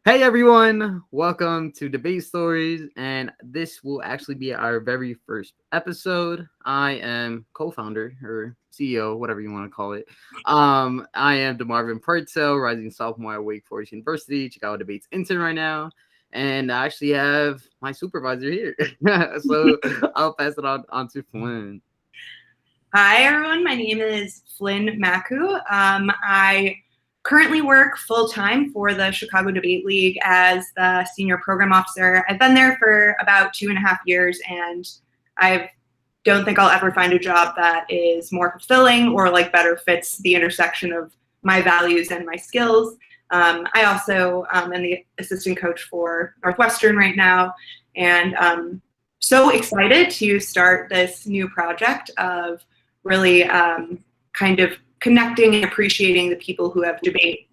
Hey everyone, welcome to Debate Stories, and this will actually be our very first episode. I am co-founder or CEO, whatever you want to call it. I am DeMarvin Purtell, rising sophomore at Wake Forest University, Chicago Debates intern right now, and I actually have my supervisor here. So I'll pass it on to Flynn. Hi, everyone. My name is Flynn Maku. I currently work full-time for the Chicago Debate League as the senior program officer. I've been there for about 2.5 years, and I don't think I'll ever find a job that is more fulfilling or better fits the intersection of my values and my skills. I also am the assistant coach for Northwestern right now, and so excited to start this new project of really kind of connecting and appreciating the people who have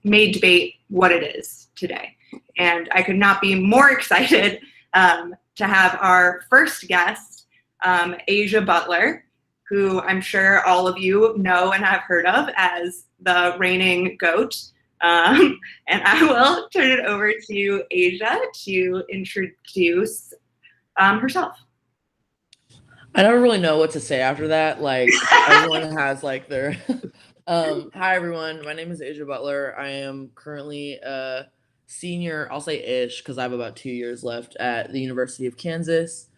made debate what it is today. And I could not be more excited to have our first guest, Azja Butler, who I'm sure all of you know and have heard of as the reigning GOAT. And I will turn it over to Azja to introduce herself. I don't really know what to say after that. Everyone has their hi everyone. My name is Azja Butler. I am currently a senior, I'll say ish, because I have about 2 years left at the University of Kansas.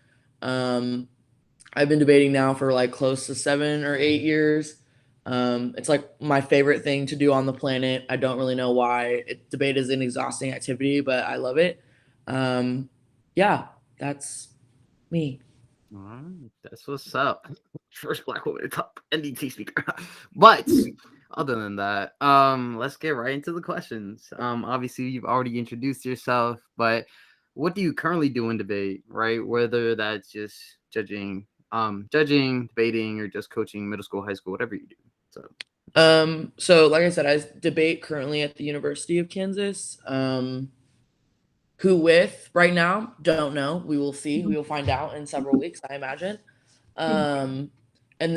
I've been debating now for close to 7 or 8 years. It's my favorite thing to do on the planet. I don't really know why. Debate is an exhausting activity, but I love it. Yeah, that's me. That's what's up. First black woman top NDT speaker. But other than that, let's get right into the questions. Obviously you've already introduced yourself, but what do you currently do in debate, right? Whether that's just judging, debating, or just coaching middle school, high school, whatever you do. So like I said, I debate currently at the University of Kansas. Who with right now? Don't know. We will see. We will find out in several weeks, I imagine. And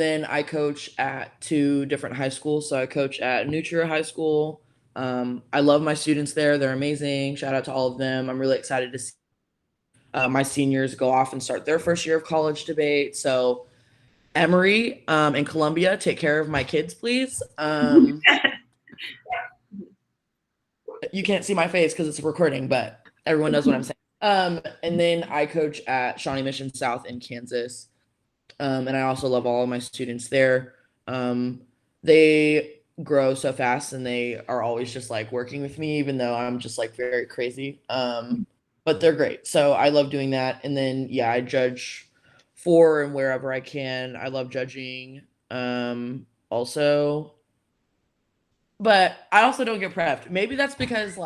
then I coach at 2 different high schools. So I coach at Nutria High School. I love my students there. They're amazing. Shout out to all of them. I'm really excited to see my seniors go off and start their first year of college debate. So Emory and Columbia, take care of my kids, please. You can't see my face because it's a recording, but everyone knows what I'm saying. And then I coach at Shawnee Mission South in Kansas. And I also love all of my students there. They grow so fast and they are always just working with me, even though I'm just very crazy. But they're great. So I love doing that. And then, yeah, I judge for and wherever I can. I love judging. Also, but I also don't get prepped. Maybe that's because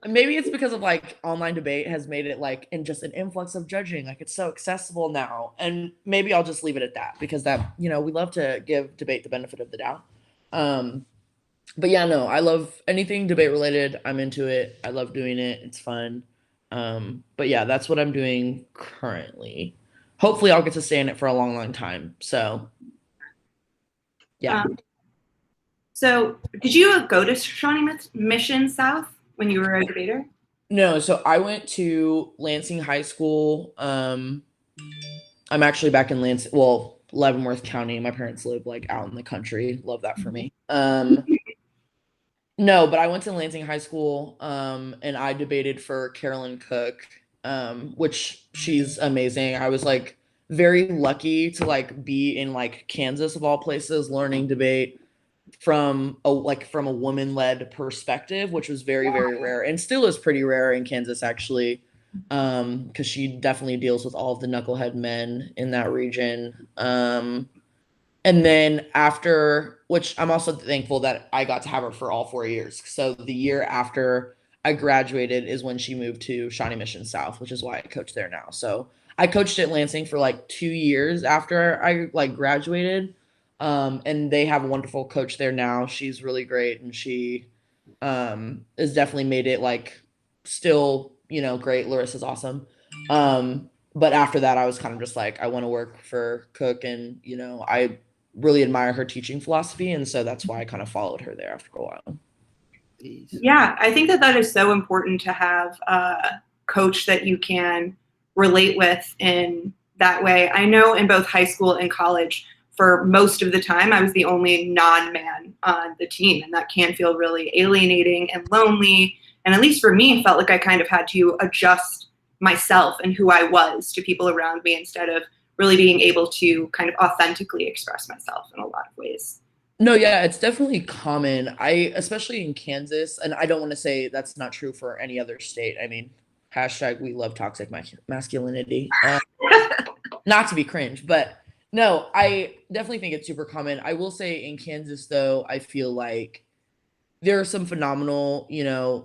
maybe it's because of online debate has made it in just an influx of judging. It's so accessible now. And maybe I'll just leave it at that because that, we love to give debate the benefit of the doubt. But yeah, no, I love anything debate related. I'm into it. I love doing it. It's fun. But yeah, that's what I'm doing currently. Hopefully I'll get to stay in it for a long, long time. So yeah. So did you go to Shawnee Mission South when you were a debater? No, so I went to Lansing High School. I'm actually back in Leavenworth County. My parents live out in the country. Love that for me. No, but I went to Lansing High School, and I debated for Carolyn Cook, which she's amazing. I was very lucky to be in Kansas of all places, learning debate from a woman-led perspective, which was very, very rare and still is pretty rare in Kansas actually, because she definitely deals with all of the knucklehead men in that region. And then after, which I'm also thankful that I got to have her for all 4 years. So the year after I graduated is when she moved to Shawnee Mission South, which is why I coach there now. So I coached at Lansing for 2 years after I graduated. And they have a wonderful coach there now. She's really great, and she has definitely made it still, great. Larissa's awesome. But after that, I was kind of just I want to work for Cook, and I really admire her teaching philosophy, and so that's why I kind of followed her there after a while. Peace. Yeah, I think that is so important to have a coach that you can relate with in that way. I know in both high school and college, for most of the time, I was the only non-man on the team, and that can feel really alienating and lonely. And at least for me, it felt like I kind of had to adjust myself and who I was to people around me instead of really being able to kind of authentically express myself in a lot of ways. No, yeah, it's definitely common. Especially in Kansas, and I don't want to say that's not true for any other state. I mean, hashtag we love toxic masculinity. Not to be cringe, but no, I definitely think it's super common. I will say in Kansas, though, I feel like there are some phenomenal,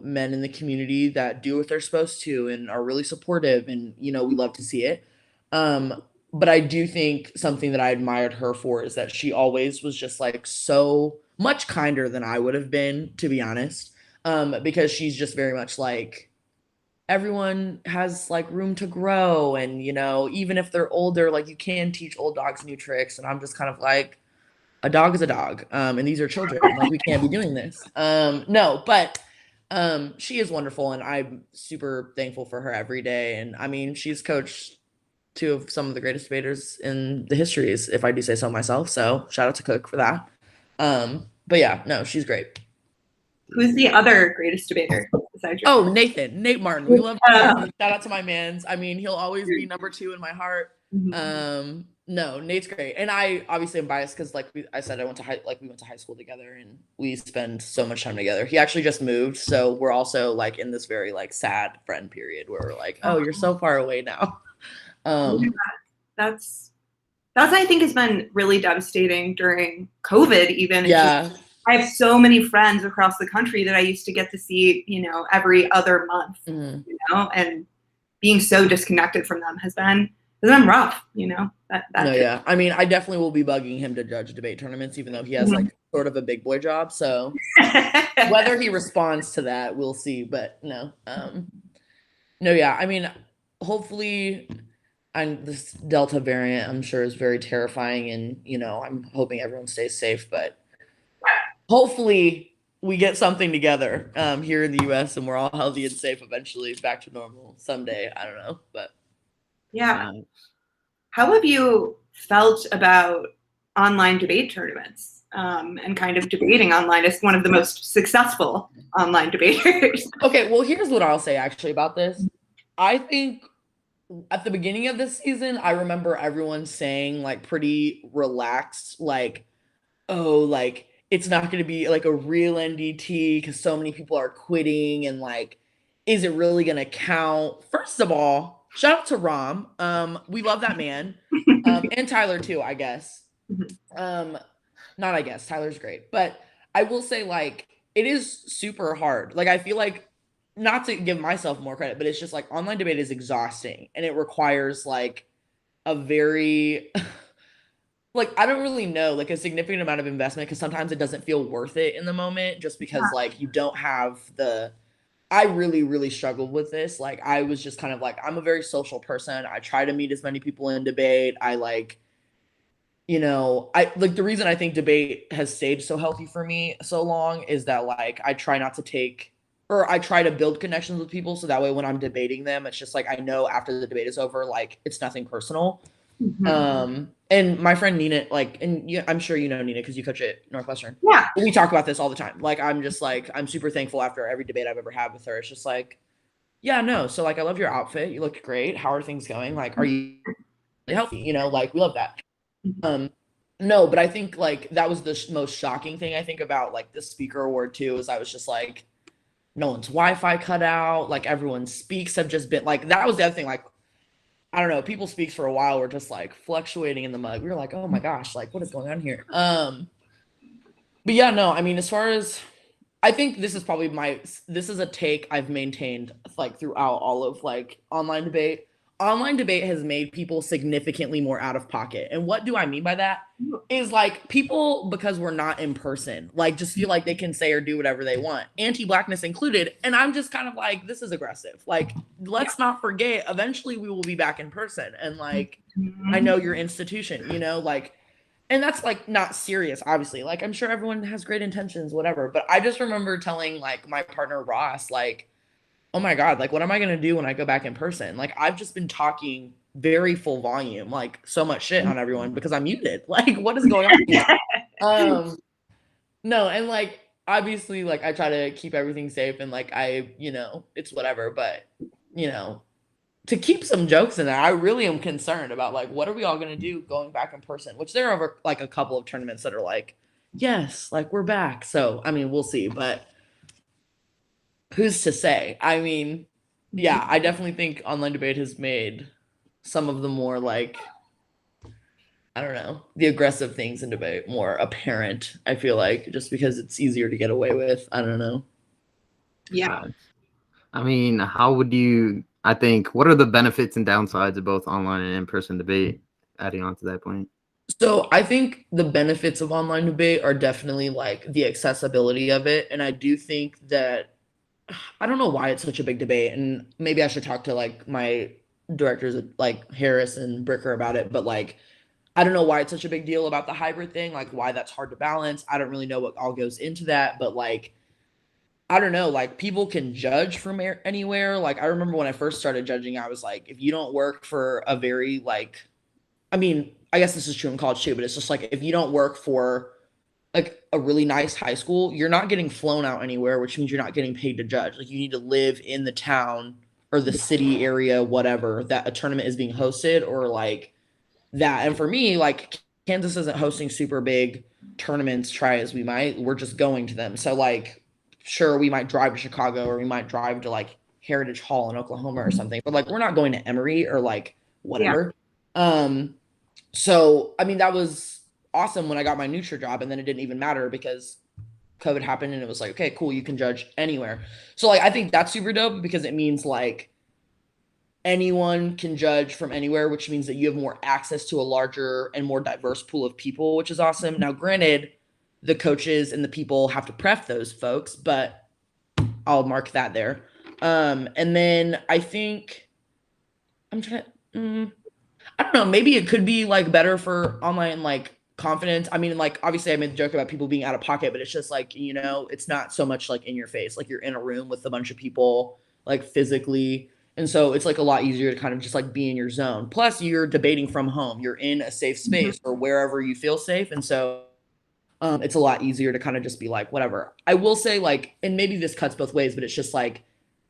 men in the community that do what they're supposed to and are really supportive, and we love to see it. But I do think something that I admired her for is that she always was just like so much kinder than I would have been, to be honest. Because she's just very much like everyone has like room to grow, and even if they're older, like you can teach old dogs new tricks. And I'm just kind of like, a dog is a dog, and these are children, like we can't be doing this. No, but she is wonderful, and I'm super thankful for her every day. And I mean, she's coached two of some of the greatest debaters in the histories, if I do say so myself. So shout out to Cook for that. But yeah, no, she's great. Who's the other greatest debater besides your Nate Martin. We love shout out to my mans. I mean, he'll always be number 2 in my heart. No, Nate's great. And I obviously am biased because I said, we went to high school together and we spend so much time together. He actually just moved, so we're also like in this very like sad friend period where we're like, oh, you're so far away now. That's I think has been really devastating during COVID even. Yeah. I have so many friends across the country that I used to get to see, every other month, and being so disconnected from them has been rough, Yeah. I mean, I definitely will be bugging him to judge debate tournaments, even though he has like sort of a big boy job. So whether he responds to that, we'll see. But no, yeah. I mean, hopefully, this Delta variant, I'm sure, is very terrifying, and I'm hoping everyone stays safe. But hopefully, we get something together here in the U.S. and we're all healthy and safe eventually, back to normal someday. I don't know, but yeah. How have you felt about online debate tournaments and kind of debating online as one of the most successful online debaters? Okay, well, here's what I'll say actually about this. I think at the beginning of this season, I remember everyone saying like pretty relaxed, like, oh, like it's not going to be like a real NDT because so many people are quitting, and like, is it really going to count? First of all, shout out to Rom. We love that man. And Tyler too, I guess. Not I guess. Tyler's great. But I will say, like, it is super hard. Like, I feel like, not to give myself more credit, but it's just like online debate is exhausting, and it requires like a very like, I don't really know, like a significant amount of investment, because sometimes it doesn't feel worth it in the moment just because like you don't have I really, really struggled with this. Like, I was just kind of like, I'm a very social person. I try to meet as many people in debate. I like, I like, the reason I think debate has stayed so healthy for me so long is that like I try to build connections with people, so that way when I'm debating them, it's just like I know after the debate is over, like it's nothing personal. And my friend Nina, like, and I'm sure Nina because you coach at Northwestern. Yeah, we talk about this all the time. Like, I'm just like, I'm super thankful after every debate I've ever had with her. It's just like, yeah, no. So like, I love your outfit. You look great. How are things going? Like, are you healthy? Like, we love that. No, but I think like that was the most shocking thing I think about like the speaker award too, is I was just like, no one's Wi-Fi cut out. Like, everyone's speaks have just been like, that was the other thing. Like, I don't know, people speaks for a while were just like fluctuating in the mug. We were like, oh my gosh, like what is going on here? But yeah, no, I mean, as far as, I think this is probably this is a take I've maintained like throughout all of like online debate. Online debate has made people significantly more out of pocket. And what do I mean by that? Is like, people, because we're not in person, like just feel like they can say or do whatever they want, anti-Blackness included. And I'm just kind of like, this is aggressive. Like, let's not forget, eventually we will be back in person. And like, I know your institution, like, and that's like not serious, obviously. Like I'm sure everyone has great intentions, whatever. But I just remember telling like my partner Ross, like, oh my God, like what am I gonna do when I go back in person? Like I've just been talking very full volume, like so much shit on everyone because I'm muted. Like, what is going on here? No, and like obviously like I try to keep everything safe and like it's whatever, but you know, to keep some jokes in there, I really am concerned about like what are we all gonna do going back in person? Which there are like a couple of tournaments that are like, yes, like we're back. So I mean, we'll see, but who's to say? I mean, yeah, I definitely think online debate has made some of the more like I don't know, the aggressive things in debate more apparent. I feel like just because it's easier to get away with. I don't know. Yeah. I mean, how would you? I think what are the benefits and downsides of both online and in-person debate? Adding on to that point. So I think the benefits of online debate are definitely like the accessibility of it, and I do think that I don't know why it's such a big debate, and maybe I should talk to like my directors like Harris and Bricker about it, but like I don't know why it's such a big deal about the hybrid thing, like why that's hard to balance. I don't really know what all goes into that, but like I don't know, like people can judge from anywhere. Like I remember when I first started judging, I was like, if you don't work for a very like, I mean, I guess this is true in college too, but it's just like if you don't work for like a really nice high school, you're not getting flown out anywhere, which means you're not getting paid to judge. Like you need to live in the town or the city area, whatever, that a tournament is being hosted or like that. And for me, like Kansas isn't hosting super big tournaments, try as we might. We're just going to them. So like sure we might drive to Chicago or we might drive to like Heritage Hall in Oklahoma or something, but like we're not going to Emory or like whatever. So I mean that was awesome when I got my Nutra job, and then it didn't even matter because COVID happened and it was like, okay, cool, you can judge anywhere. So like I think that's super dope because it means like anyone can judge from anywhere, which means that you have more access to a larger and more diverse pool of people, which is awesome. Now, granted, the coaches and the people have to prep those folks, but I'll mark that there. And then I think I'm trying to, I don't know, maybe it could be like better for online like confidence. I mean, like obviously I made the joke about people being out of pocket, but it's just like, it's not so much like in your face. Like you're in a room with a bunch of people, like physically. And so it's like a lot easier to kind of just like be in your zone. Plus, you're debating from home. You're in a safe space or wherever you feel safe. And so it's a lot easier to kind of just be like, whatever. I will say like, and maybe this cuts both ways, but it's just like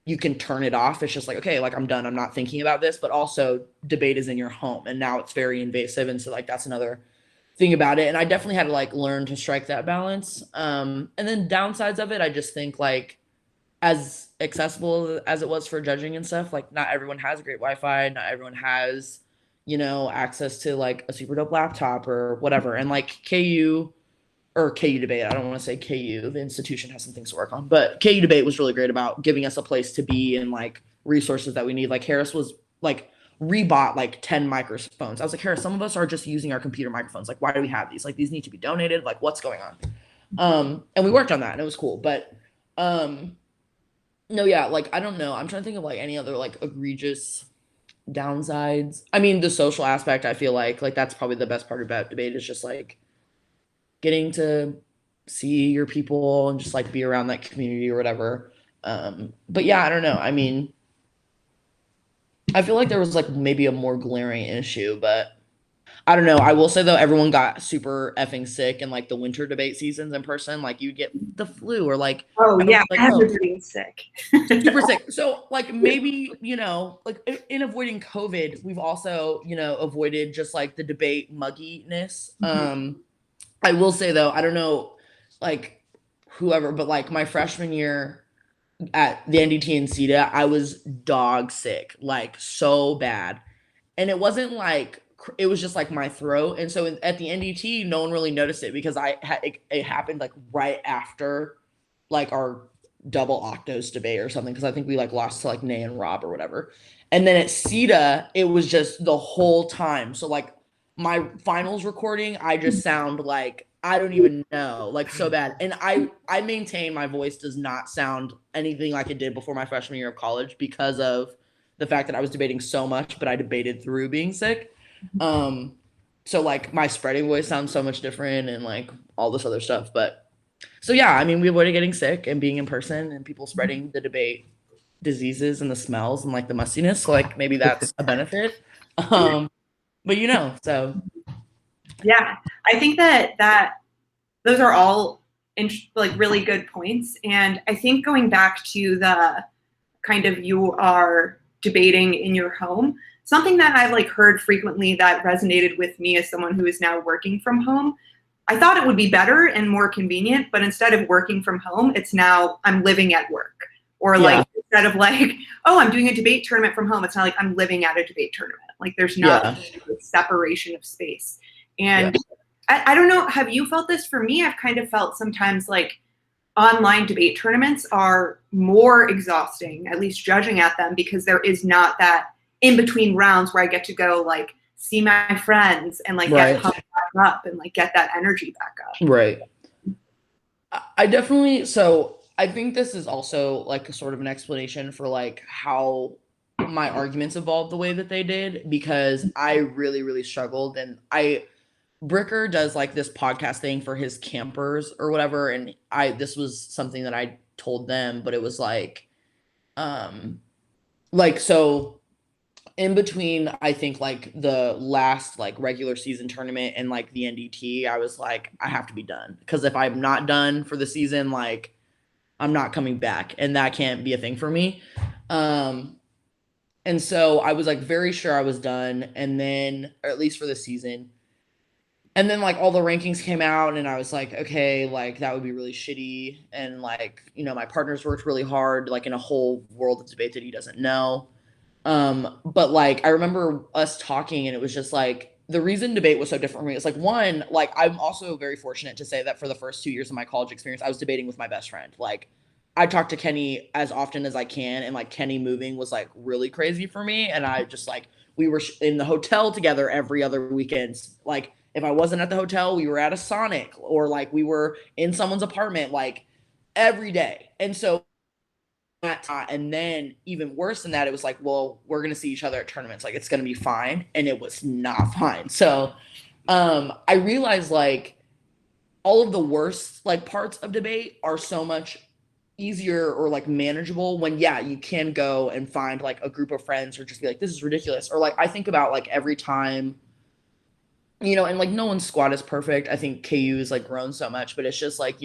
you can turn it off. It's just like, okay, like I'm done. I'm not thinking about this. But also debate is in your home and now it's very invasive. And so like that's another thing about it. And I definitely had to like learn to strike that balance. And then downsides of it, I just think like as accessible as it was for judging and stuff, like not everyone has great Wi-Fi, not everyone has, access to like a super dope laptop or whatever. And like KU debate, I don't want to say KU, the institution has some things to work on, but KU debate was really great about giving us a place to be and like resources that we need. Like Harris was like rebought like 10 microphones. I was like, Harris, some of us are just using our computer microphones. Like, why do we have these? Like, these need to be donated. Like, what's going on? And we worked on that and it was cool. But no, yeah, like I don't know. I'm trying to think of like any other like egregious downsides. I mean, the social aspect, I feel like that's probably the best part about debate is just like getting to see your people and just like be around that community or whatever. But yeah, I don't know. I mean, I feel like there was like maybe a more glaring issue, but I don't know. I will say though, everyone got super effing sick in like the winter debate seasons in person. Like you get the flu or like like, everybody's sick. super sick. So like maybe, like in avoiding COVID, we've also, avoided just like the debate mugginess. I will say though, I don't know like whoever, but like my freshman year at the NDT in CETA, I was dog sick, like so bad. And it wasn't like it was just like my throat. And so at the NDT, no one really noticed it because it happened like right after like our double octos debate or something because I think we like lost to like Nay and Rob or whatever. And then at CETA, it was just the whole time. So like my finals recording, I just sound like I don't even know, like so bad. And I maintain my voice does not sound anything like it did before my freshman year of college because of the fact that I was debating so much, but I debated through being sick. so like my spreading voice sounds so much different and like all this other stuff. But so yeah, I mean, we avoided getting sick and being in person and people spreading the debate diseases and the smells and like the mustiness. So like maybe that's a benefit. But so Yeah, I think that those are all like really good points. And I think going back to the kind of you are debating in your home, something that I've like heard frequently that resonated with me as someone who is now working from home. I thought it would be better and more convenient, but instead of working from home, it's now I'm living at work. Or like instead of like, oh, I'm doing a debate tournament from home, it's not like I'm living at a debate tournament. Like there's not separation of space. And I don't know, have you felt this? For me, I've kind of felt sometimes like online debate tournaments are more exhausting, at least judging at them, because there is not that in between rounds where I get to go like see my friends and like get pumped back up and like get that energy back up. Right. I definitely, so I think this is also like a sort of an explanation for like how my arguments evolved the way that they did, because I really, really struggled. And Bricker does like this podcast thing for his campers or whatever. And this was something that I told them, but it was so in between, I think like the last like regular season tournament and like the NDT, I was like, I have to be done, because if I'm not done for the season, like I'm not coming back, and that can't be a thing for me. And so I was like very sure I was done, and then, or at least for the season. And then like all the rankings came out and I was like, okay, like that would be really shitty. And like, my partner's worked really hard, like in a whole world of debate that he doesn't know. But like I remember us talking and it was just like the reason debate was so different for me. It's like, one, like I'm also very fortunate to say that for the first 2 years of my college experience, I was debating with my best friend. Like I talk to Kenny as often as I can, and like Kenny moving was like really crazy for me. And I just like, we were in the hotel together every other weekend. Like if I wasn't at the hotel, we were at a Sonic, or like we were in someone's apartment like every day. And so and then even worse than that, it was like, well, we're going to see each other at tournaments. Like it's going to be fine. And it was not fine. So I realized like all of the worst like parts of debate are so much easier or like manageable when you can go and find like a group of friends or just be like, this is ridiculous. Or like I think about like every time, and like no one's squad is perfect. I think KU has like grown so much, but it's just like,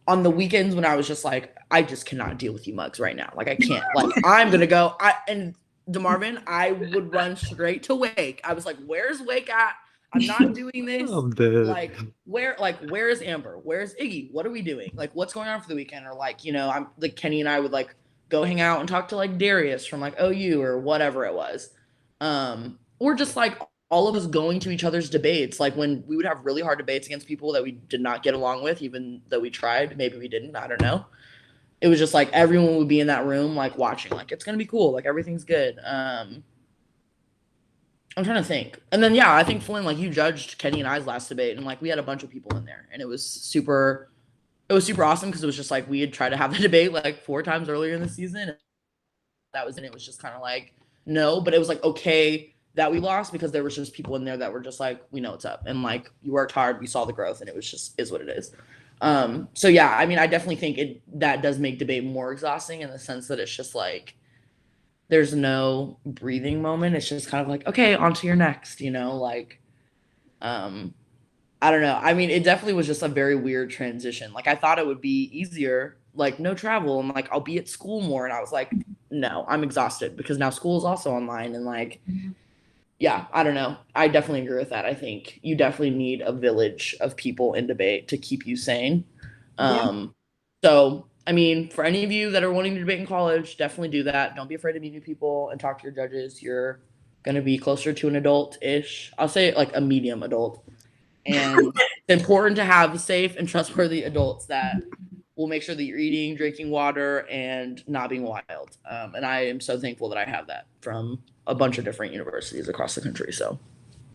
on the weekends when I was just like, I just cannot deal with you mugs right now. Like I can't, like I'm going to go. And DeMarvin, I would run straight to Wake. I was like, where's Wake at? I'm not doing this. Like where is Amber? Where's Iggy? What are we doing? Like what's going on for the weekend? Or like, I'm like Kenny and I would like go hang out and talk to like Darius from like OU or whatever it was. Or just like all of us going to each other's debates, like when we would have really hard debates against people that we did not get along with, even though we tried, maybe we didn't, I don't know. It was just like everyone would be in that room, like watching, like it's gonna be cool, like everything's good. I'm trying to think. And then I think Flynn, like you judged Kenny and I's last debate, and like we had a bunch of people in there, and it was super awesome, because it was just like we had tried to have the debate like 4 times earlier in the season. That was, and it was just kind of like no, but it was like okay that we lost, because there was just people in there that were just like, we know what's up, and like you worked hard, we saw the growth, and it was just is what it is. So I mean, I definitely think that does make debate more exhausting, in the sense that it's just like there's no breathing moment. It's just kind of like, okay, on to your next, like I don't know. I mean, it definitely was just a very weird transition. Like I thought it would be easier, like no travel, and like I'll be at school more, and I was like, no, I'm exhausted, because now school is also online, and like I don't know. I definitely agree with that. I think you definitely need a village of people in debate to keep you sane. So, I mean, for any of you that are wanting to debate in college, definitely do that. Don't be afraid to meet new people and talk to your judges. You're going to be closer to an adult-ish. I'll say like a medium adult. And it's important to have safe and trustworthy adults that will make sure that you're eating, drinking water, and not being wild. And I am so thankful that I have that from a bunch of different universities across the country. So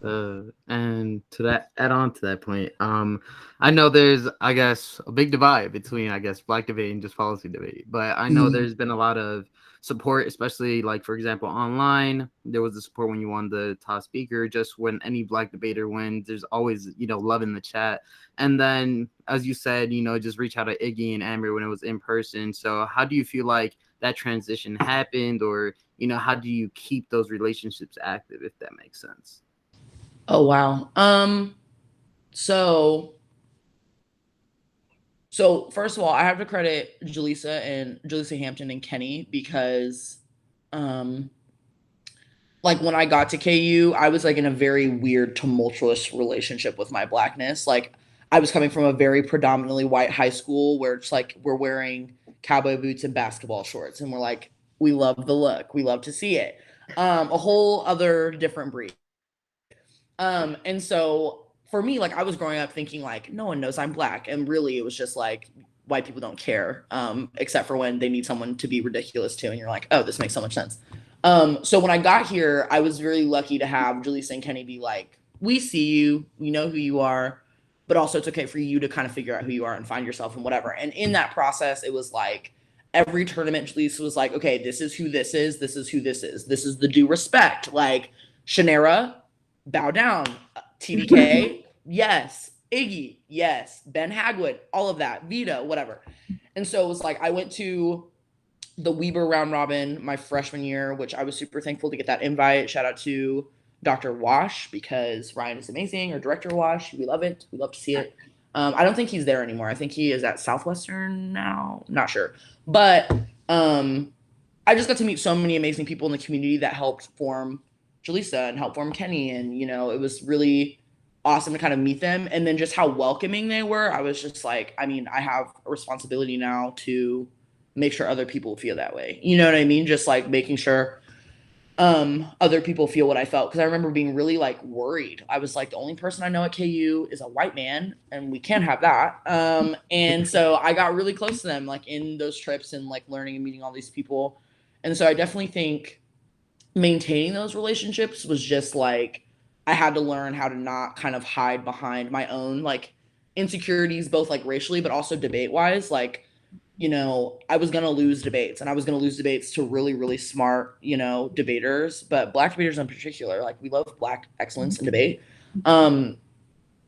And to that, add on to that point, I know there's, I guess, a big divide between, I guess, Black debate and just policy debate. But I know there's been a lot of support, especially like, for example, online. There was the support when you won the top speaker. Just when any Black debater wins, there's always, love in the chat. And then, as you said, just reach out to Iggy and Amber when it was in person. So how do you feel like that transition happened, or how do you keep those relationships active, if that makes sense? Oh wow. So first of all, I have to credit Jaleesa Hampton and Kenny because like when I got to KU, I was like in a very weird, tumultuous relationship with my Blackness. Like I was coming from a very predominantly white high school where it's like we're wearing cowboy boots and basketball shorts, and we're like, we love the look, we love to see it. A whole other different breed. And so for me, like I was growing up thinking like no one knows I'm Black, and really it was just like white people don't care, except for when they need someone to be ridiculous to, and you're like, oh, this makes so much sense. So when I got here, I was really lucky to have Jaleesa and Kenny be like, we see you, we know who you are, but also it's okay for you to kind of figure out who you are and find yourself and whatever. And in that process, it was like every tournament, Jaleesa was like, okay, this is who this is, this is who this is the due respect. Like Shannara, bow down. TDK, yes. Iggy, yes. Ben Hagwood, all of that. Vita, whatever. And so it was like I went to the Weber round robin my freshman year, which I was super thankful to get that invite. Shout out to Dr. Wash because Ryan is amazing, or Director Wash. We love it. We love to see it. I don't think he's there anymore. I think he is at Southwestern now. Not sure. But I just got to meet so many amazing people in the community that helped form Jaleesa and helped form Kenny. And, it was really awesome to kind of meet them. And then just how welcoming they were. I was just like, I mean, I have a responsibility now to make sure other people feel that way. You know what I mean? Just like making sure other people feel what I felt. Cause I remember being really like worried. I was like, the only person I know at KU is a white man and we can't have that. And so I got really close to them, like in those trips and like learning and meeting all these people. And so I definitely think maintaining those relationships was just like, I had to learn how to not kind of hide behind my own like insecurities, both like racially, but also debate wise. Like, I was going to lose debates, and I was going to lose debates to really, really smart, debaters, but Black debaters in particular. Like we love Black excellence in debate. And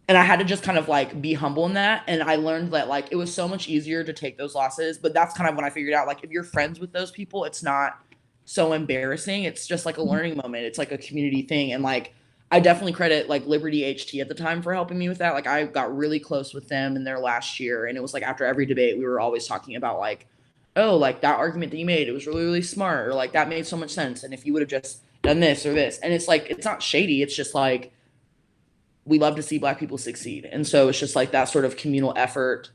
I had to just kind of like be humble in that. And I learned that like it was so much easier to take those losses. But that's kind of when I figured out like if you're friends with those people, it's not so embarrassing. It's just like a learning moment. It's like a community thing. And like I definitely credit like Liberty HT at the time for helping me with that. Like I got really close with them in their last year. And it was like after every debate, we were always talking about like, oh, like that argument that you made, it was really, really smart, or like that made so much sense. And if you would have just done this or this, and it's like, it's not shady. It's just like, we love to see Black people succeed. And so it's just like that sort of communal effort,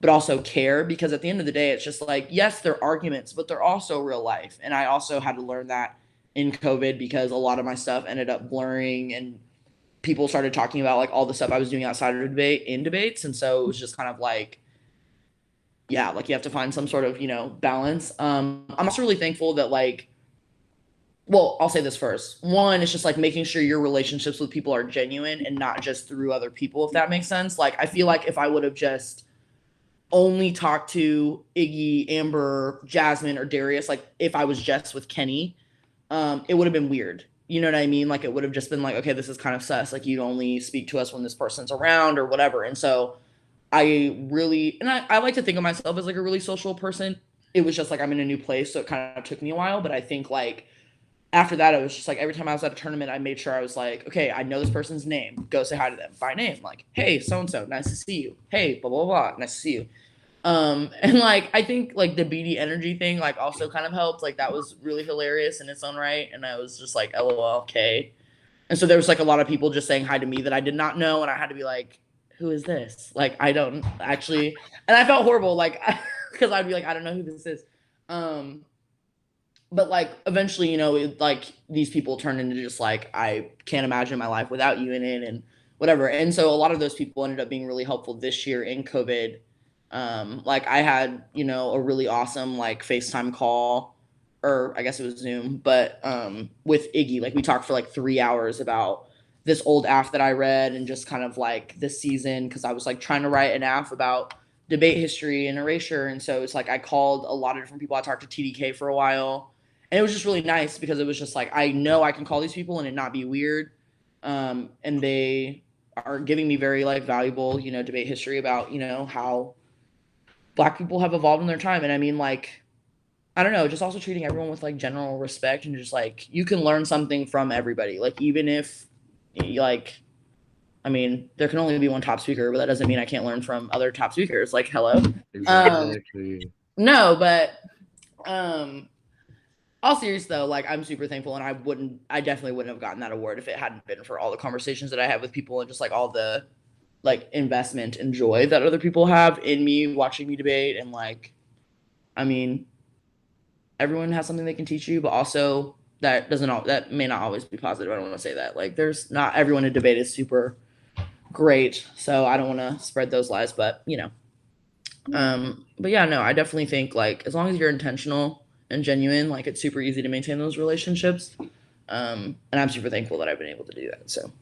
but also care, because at the end of the day, it's just like, yes, they're arguments, but they're also real life. And I also had to learn that in COVID because a lot of my stuff ended up blurring and people started talking about like all the stuff I was doing outside of debate in debates. And so it was just kind of like, yeah, like you have to find some sort of, balance. I'm also really thankful that like, well, I'll say this first. One, it's just like making sure your relationships with people are genuine and not just through other people, if that makes sense. Like, I feel like if I would have just only talked to Iggy, Amber, Jasmine, or Darius, like if I was just with Kenny, it would have been weird. You know what I mean? Like it would have just been like, okay, this is kind of sus. Like you only speak to us when this person's around or whatever. And so I like to think of myself as like a really social person. It was just like I'm in a new place, so it kind of took me a while. But I think like after that, it was just like every time I was at a tournament, I made sure I was like, okay, I know this person's name. Go say hi to them by name. Like, hey, so and so, nice to see you. Hey, blah blah blah, nice to see you. And like I think like the BD energy thing like also kind of helped. Like that was really hilarious in its own right, and I was just like, LOL, okay. And so there was like a lot of people just saying hi to me that I did not know, and I had to be like, who is this? Like I don't actually, and I felt horrible, like because I'd be like, I don't know who this is. But like eventually, like these people turned into just like I can't imagine my life without you in it and whatever. And so a lot of those people ended up being really helpful this year in COVID. Like I had, a really awesome like FaceTime call, or I guess it was Zoom, but with Iggy, like we talked for like 3 hours about this old AF that I read and just kind of like this season, because I was like trying to write an AF about debate history and erasure. And so it's like I called a lot of different people. I talked to TDK for a while. And it was just really nice because it was just like, I know I can call these people and it not be weird. And they are giving me very like valuable, you know, debate history about, you know, how Black people have evolved in their time. And I mean, like, I don't know, just also treating everyone with like general respect and just like you can learn something from everybody. Like even if like, I mean, there can only be one top speaker, but that doesn't mean I can't learn from other top speakers. Like, hello. Exactly. No, but all serious though, like I'm super thankful, and I definitely wouldn't have gotten that award if it hadn't been for all the conversations that I have with people and just like all the like investment and joy that other people have in me watching me debate. And like, I mean, everyone has something they can teach you, but also that may not always be positive. I don't want to say that. Like, there's not everyone in debate is super great, so I don't want to spread those lies, but you know. But yeah, no, I definitely think like as long as you're intentional and genuine, like it's super easy to maintain those relationships. And I'm super thankful that I've been able to do that. So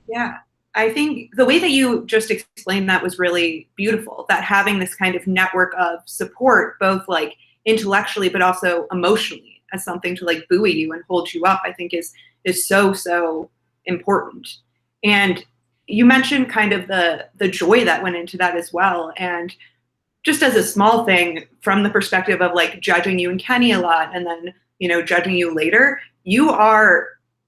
yeah, I think the way that you just explained that was really beautiful, that having this kind of network of support, both like intellectually, but also emotionally, as something to like buoy you and hold you up, I think is so important. And you mentioned kind of the joy that went into that as well. And just as a small thing, from the perspective of like judging you and Kenny a lot, and then, you know, judging you later, you are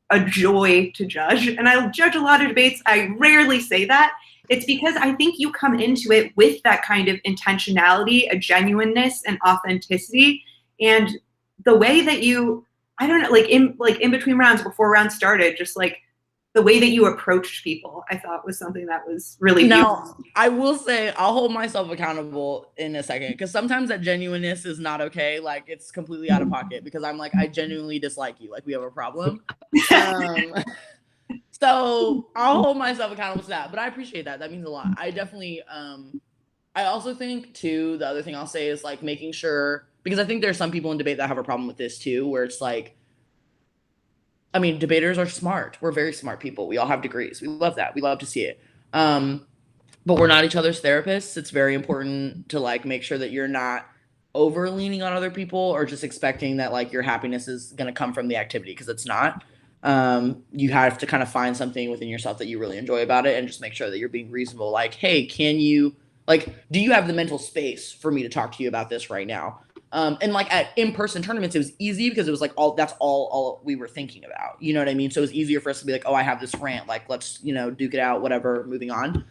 a joy to judge. And I judge a lot of debates. I rarely say that. It's because I think you come into it with that kind of intentionality, a genuineness and authenticity. And the way that you, I don't know, like in between rounds, before rounds started, just like the way that you approached people, I thought was something that was really beautiful. now I will say I'll hold myself accountable in a second, because sometimes that genuineness is not okay. Like it's completely out of pocket because I'm like, I genuinely dislike you. Like we have a problem. So I'll hold myself accountable to that, but I appreciate that. That means a lot. I definitely, I also think too, the other thing I'll say is like making sure, because I think there's some people in debate that have a problem with this too, where it's like, I mean, debaters are smart. We're very smart people. We all have degrees. We love that. We love to see it. But we're not each other's therapists. It's very important to like make sure that you're not over leaning on other people or just expecting that like your happiness is going to come from the activity, because it's not. You have to kind of find something within yourself that you really enjoy about it and just make sure that you're being reasonable. Like, hey, can you, like, do you have the mental space for me to talk to you about this right now? And like at in-person tournaments, it was easy because it was like that's all we were thinking about. You know what I mean? So it was easier for us to be like, oh, I have this rant. Like, let's, you know, duke it out, whatever, moving on.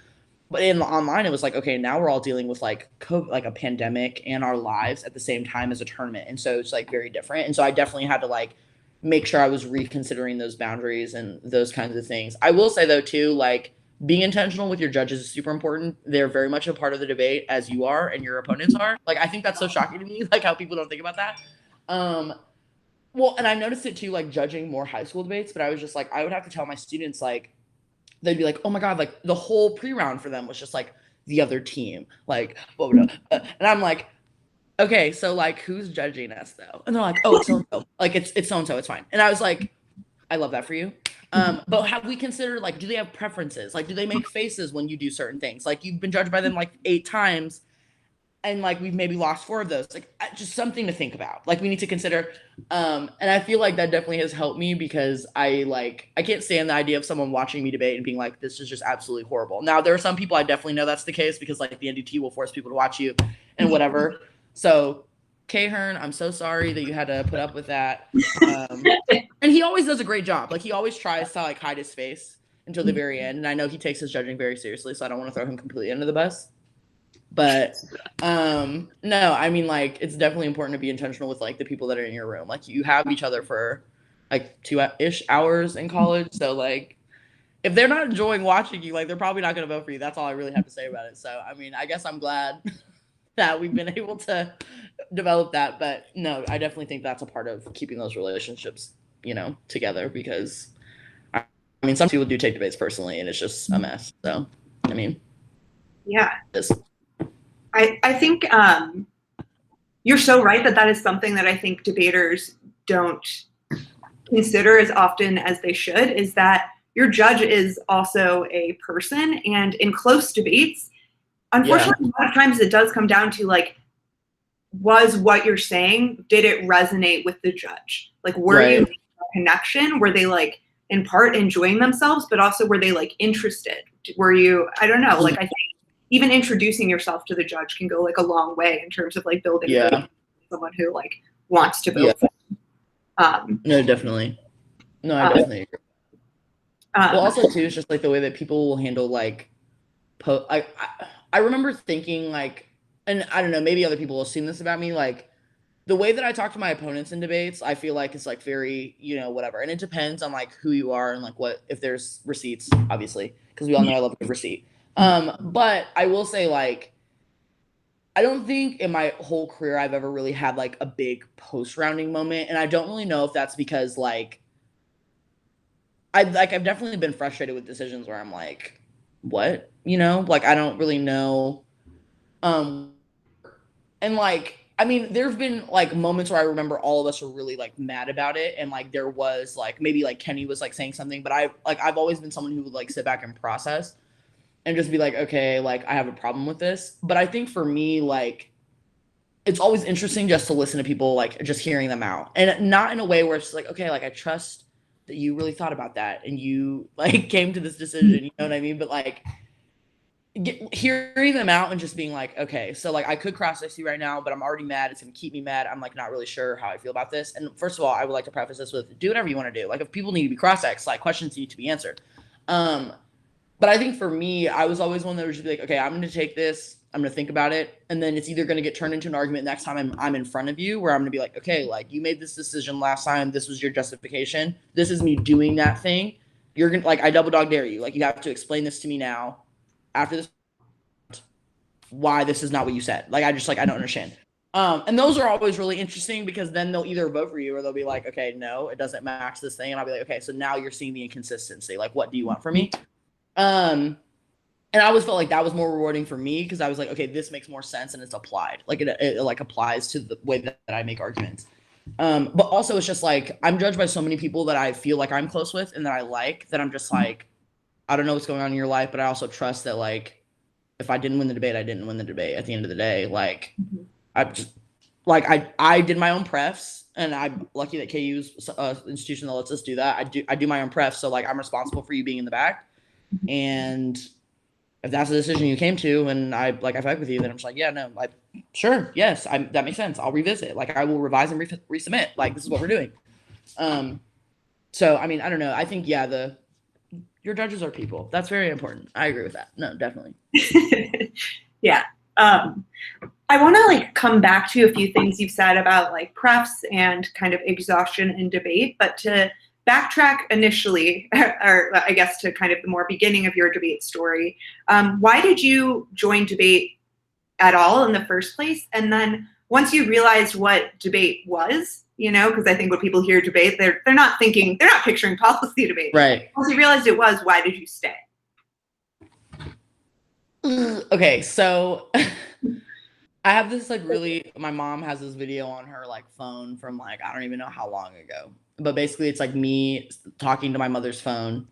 But in the online, it was like, okay, now we're all dealing with like COVID, like a pandemic and our lives at the same time as a tournament. And so it's like very different. And so I definitely had to like make sure I was reconsidering those boundaries and those kinds of things. I will say though too, like being intentional with your judges is super important. They're very much a part of the debate as you are and your opponents are. Like, I think that's so shocking to me, like how people don't think about that. Well, and I noticed it too, like judging more high school debates, but I was just like, I would have to tell my students, like, they'd be like, oh my God, like the whole pre-round for them was just like the other team, like, blah, blah, blah. And I'm like, okay, so like who's judging us though? And they're like, oh, it's so-and-so. Like it's so-and-so, it's fine. And I was like, I love that for you. But have we considered, like, do they have preferences? Like, do they make faces when you do certain things? Like, you've been judged by them like 8 times, and like we've maybe lost 4 of those. Like, just something to think about. Like, we need to consider. And I feel like that definitely has helped me, because I can't stand the idea of someone watching me debate and being like, this is just absolutely horrible. Now, there are some people I definitely know that's the case, because like the NDT will force people to watch you and whatever. So K Hearn, I'm so sorry that you had to put up with that. And he always does a great job. Like, he always tries to like hide his face until the very end. And I know he takes his judging very seriously, so I don't want to throw him completely under the bus. But no, I mean, like, it's definitely important to be intentional with like the people that are in your room. Like, you have each other for like 2-ish hours in college. So like, if they're not enjoying watching you, like, they're probably not going to vote for you. That's all I really have to say about it. So, I mean, I guess I'm glad that we've been able to develop that. But no, I definitely think that's a part of keeping those relationships, you know, together, because I mean, some people do take debates personally and it's just a mess. So, I mean, yeah, I think you're so right that is something that I think debaters don't consider as often as they should, is that your judge is also a person, and in close debates, unfortunately, a lot of times it does come down to like, was what you're saying, did it resonate with the judge? Like, were you making a connection? Were they like in part enjoying themselves, but also were they like interested? Were you, I don't know, like I think even introducing yourself to the judge can go like a long way in terms of like building someone who like wants to build. No, definitely. No, I definitely agree. Well, also too, it's just like the way that people will handle like, I remember thinking like, and I don't know, maybe other people will assume this about me, like the way that I talk to my opponents in debates, I feel like it's like very, you know, whatever. And it depends on like who you are and like what, if there's receipts, obviously, because we all know I love a good receipt. But I will say like, I don't think in my whole career I've ever really had like a big post rounding moment. And I don't really know if that's because like, I've definitely been frustrated with decisions where I'm like, what, you know, like I don't really know. And like, I mean, there've been like moments where I remember all of us were really like mad about it, and like there was like maybe like Kenny was like saying something, but I've always been someone who would like sit back and process and just be like, okay, like I have a problem with this. But I think for me, like it's always interesting just to listen to people, like just hearing them out, and not in a way where it's like, okay, like I trust that you really thought about that and you like came to this decision, you know what I mean? But like hearing them out and just being like, okay, so like I could cross you right now, but I'm already mad. It's gonna keep me mad. I'm like not really sure how I feel about this. And first of all, I would like to preface this with do whatever you want to do. Like if people need to be cross-exed, like questions need to be answered. But I think for me, I was always one that would just be like, okay, I'm gonna take this, I'm gonna think about it, and then it's either gonna get turned into an argument next time I'm in front of you, where I'm gonna be like, okay, like you made this decision last time, this was your justification, this is me doing that thing. You're gonna like I double dog dare you. Like you have to explain this to me now. After this, why this is not what you said. Like I don't understand. And those are always really interesting because then they'll either vote for you or they'll be like, okay, no, it doesn't match this thing. And I'll be like, okay, so now you're seeing the inconsistency. Like, what do you want from me? And I always felt like that was more rewarding for me because I was like, okay, this makes more sense and it's applied. Like it like applies to the way that I make arguments. But also it's just like I'm judged by so many people that I feel like I'm close with and that I like that I'm just like, I don't know what's going on in your life, but I also trust that like if I didn't win the debate, I didn't win the debate at the end of the day. Like I just like I did my own prefs and I'm lucky that KU's an institution that lets us do that. I do my own prefs. So like I'm responsible for you being in the back. And if that's the decision you came to and I fight with you, then I'm just like, yeah, no, like sure. Yes. That makes sense. I'll revisit. Like I will revise and resubmit. Like this is what we're doing. So, I mean, I don't know. I think, yeah, your judges are people. That's very important. I agree with that. No, definitely. Yeah. I want to like come back to a few things you've said about like prefs and kind of exhaustion in debate, but to backtrack initially, or I guess to kind of the more beginning of your debate story, why did you join debate at all in the first place? And then once you realized what debate was, you know, because I think when people hear debate, they're not picturing policy debate. Right. Once you realized it was, why did you stay? Okay, so I have this like my mom has this video on her like phone from like I don't even know how long ago. But basically it's like me talking to my mother's phone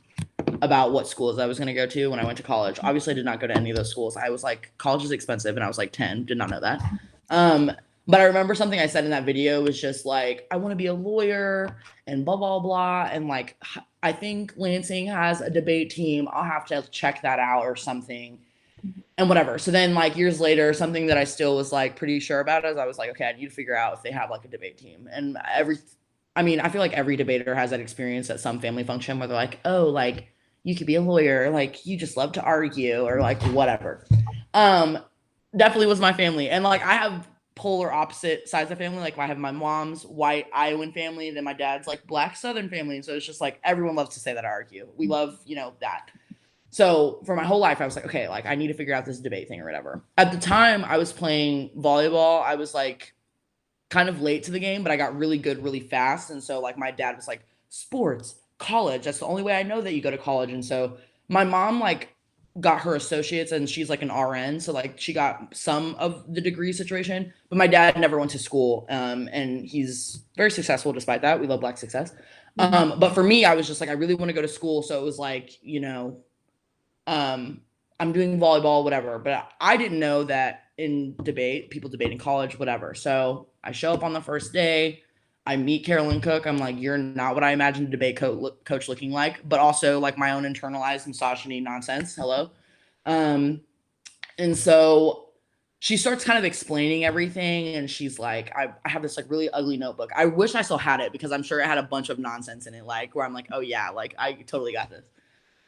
about what schools I was going to go to when I went to college. Obviously I did not go to any of those schools. I was like, college is expensive and I was like 10, did not know that. But I remember something I said in that video was just like, I want to be a lawyer and blah, blah, blah. And like, I think Lansing has a debate team. I'll have to check that out or something. And whatever. So then like years later, something that I still was like pretty sure about is I was like, okay, I need to figure out if they have like a debate team. And I feel like every debater has that experience at some family function where they're like, oh, like you could be a lawyer, like you just love to argue or like whatever. Definitely was my family. And like I have polar opposite sides of family. Like I have my mom's white Iowan family, and then my dad's like black Southern family. And so it's just like everyone loves to say that I argue. We love, you know, that. So for my whole life, I was like, okay, like I need to figure out this debate thing or whatever. At the time I was playing volleyball. I was like kind of late to the game, but I got really good really fast. And so like my dad was like, sports, college, that's the only way I know that you go to college. And so my mom like got her associates and she's like an RN. So like she got some of the degree situation, but my dad never went to school. And he's very successful despite that. We love Black success. But for me, I was just like, I really want to go to school. So it was like, you know, I'm doing volleyball, whatever. But I didn't know that in debate, people debate in college, whatever. So I show up on the first day. I meet Carolyn Cook. I'm like, you're not what I imagined a debate coach looking like, but also like my own internalized misogyny nonsense. Hello. And so she starts kind of explaining everything. And she's like, I have this like really ugly notebook. I wish I still had it because I'm sure it had a bunch of nonsense in it. Like where I'm like, oh yeah, like I totally got this.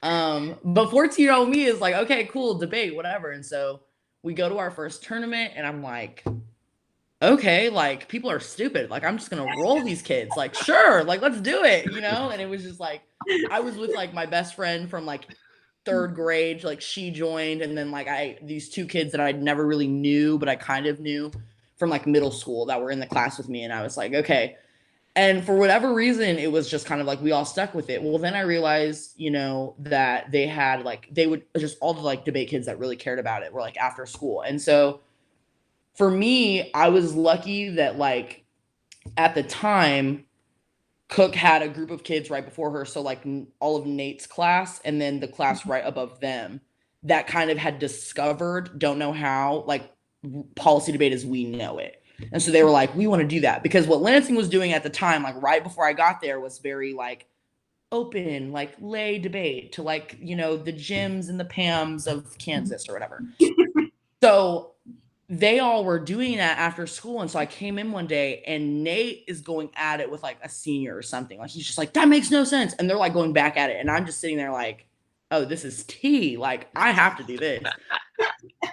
But 14-year-old me is like, okay, cool, debate, whatever. And so we go to our first tournament and I'm like, okay, like people are stupid. Like I'm just gonna roll these kids. Like, sure, like let's do it, you know? And it was just like I was with like my best friend from like third grade, like she joined, and then like these two kids that I never really knew, but I kind of knew from like middle school that were in the class with me. And I was like, okay. And for whatever reason, it was just kind of like we all stuck with it. Well, then I realized, you know, that they had like they would just all the like debate kids that really cared about it were like after school. And so for me, I was lucky that like at the time, Cook had a group of kids right before her. So like all of Nate's class and then the class right above them that kind of had discovered, don't know how, like policy debate as we know it. And so they were like, we want to do that because what Lansing was doing at the time, like right before I got there, was very like open, like lay debate to like, you know, the Jims and the Pams of Kansas or whatever. So they all were doing that after school. And so I came in one day and Nate is going at it with like a senior or something. Like he's just like, that makes no sense. And they're like going back at it. And I'm just sitting there like, oh, this is tea. Like I have to do this.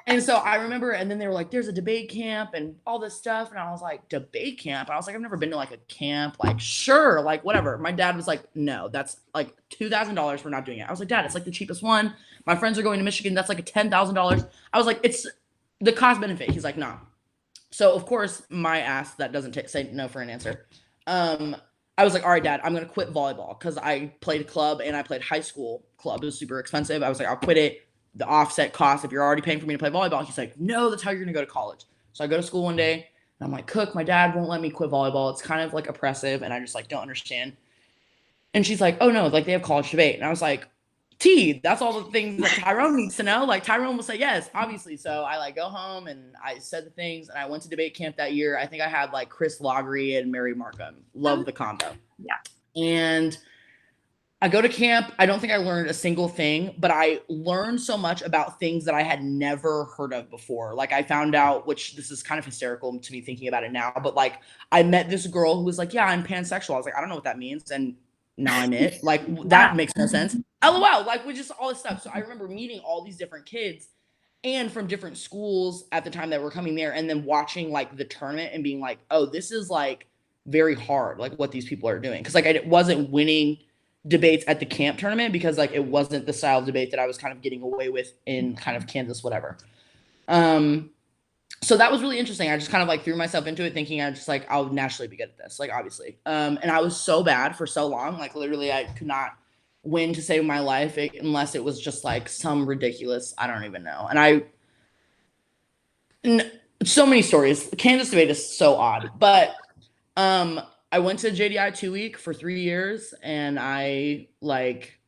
And so I remember, and then they were like, there's a debate camp and all this stuff. And I was like, debate camp? I was like, I've never been to like a camp. Like, sure, like whatever. My dad was like, no, that's like $2,000. We're not doing it. I was like, Dad, it's like the cheapest one. My friends are going to Michigan. That's like a $10,000. I was like, it's the cost benefit. He's like, nah. So of course, my ass that doesn't say no for an answer. I was like, all right, Dad, I'm going to quit volleyball because I played club and I played high school club. It was super expensive. I was like, I'll quit it. The offset cost if you're already paying for me to play volleyball. He's like, no, that's how you're gonna go to college. So I go to school one day and I'm like, Cook, my dad won't let me quit volleyball. It's kind of like oppressive and I just like don't understand. And she's like, oh no, like they have college debate. And I was like, T, that's all the things that Tyrone needs to know. Like Tyrone will say yes, obviously. So I like go home and I said the things and I went to debate camp that year. I think I had like Chris Loggery and Mary Markham. Love the combo. Yeah. And I go to camp. I don't think I learned a single thing, but I learned so much about things that I had never heard of before. Like I found out, which this is kind of hysterical to me thinking about it now, but like I met this girl who was like, yeah, I'm pansexual. I was like, I don't know what that means. And now I'm it. Like that makes no sense. LOL, like with just all this stuff. So I remember meeting all these different kids and from different schools at the time that were coming there and then watching like the tournament and being like, oh, this is like very hard, like what these people are doing. Cause like I wasn't winning debates at the camp tournament because like it wasn't the style of debate that I was kind of getting away with in kind of Kansas, whatever. So that was really interesting. I just kind of like threw myself into it thinking I just like, I'll naturally be good at this, like obviously. And I was so bad for so long, like literally I could not win to save my life unless it was just like some ridiculous, I don't even know. And so many stories. Kansas debate is so odd, but I went to JDI 2 week for 3 years and I like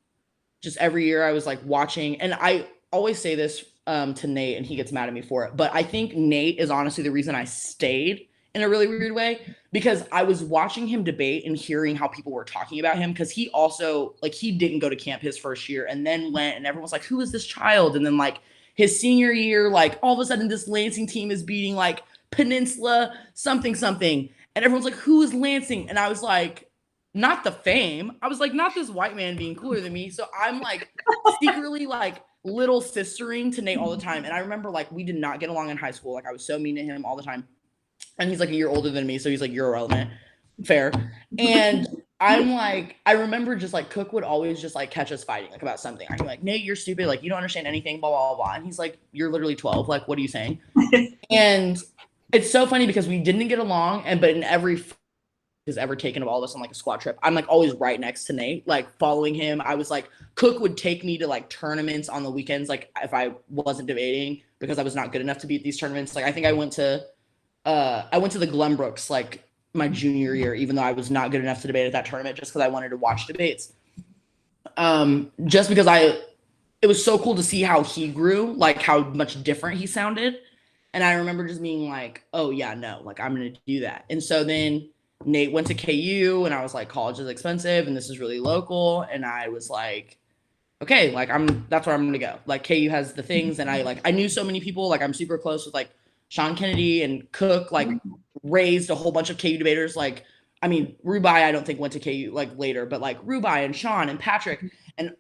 just every year I was like watching, and I always say this to Nate and he gets mad at me for it, but I think Nate is honestly the reason I stayed in a really weird way because I was watching him debate and hearing how people were talking about him because he also like he didn't go to camp his first year and then went and everyone was like, who is this child? And then like his senior year, like all of a sudden this Lansing team is beating like Peninsula something. And everyone's like, who is Lansing? And I was like, not the fame. I was like, not this white man being cooler than me. So I'm like secretly like little sistering to Nate all the time. And I remember like we did not get along in high school. Like I was so mean to him all the time. And he's like a year older than me. So he's like, you're irrelevant. Fair. And I'm like, I remember just like Cook would always just like catch us fighting like about something. I'd be like, Nate, you're stupid. Like you don't understand anything, blah, blah, blah. And he's like, you're literally 12. Like, what are you saying? And it's so funny because we didn't get along, but in every has ever taken of all of us on like a squad trip. I'm like always right next to Nate, like following him. I was like, Cook would take me to like tournaments on the weekends, like if I wasn't debating because I was not good enough to be at these tournaments. Like I think I went to the Glenbrooks like my junior year, even though I was not good enough to debate at that tournament, just because I wanted to watch debates. Just because it was so cool to see how he grew, like how much different he sounded. And I remember just being like, oh yeah, no, like I'm going to do that. And so then Nate went to KU and I was like, college is expensive and this is really local. And I was like, okay, like that's where I'm going to go. Like KU has the things. And I knew so many people, like I'm super close with like Sean Kennedy and Cook, like raised a whole bunch of KU debaters. Like, I mean, Rubai, I don't think went to KU like later, but like Rubai and Sean and Patrick and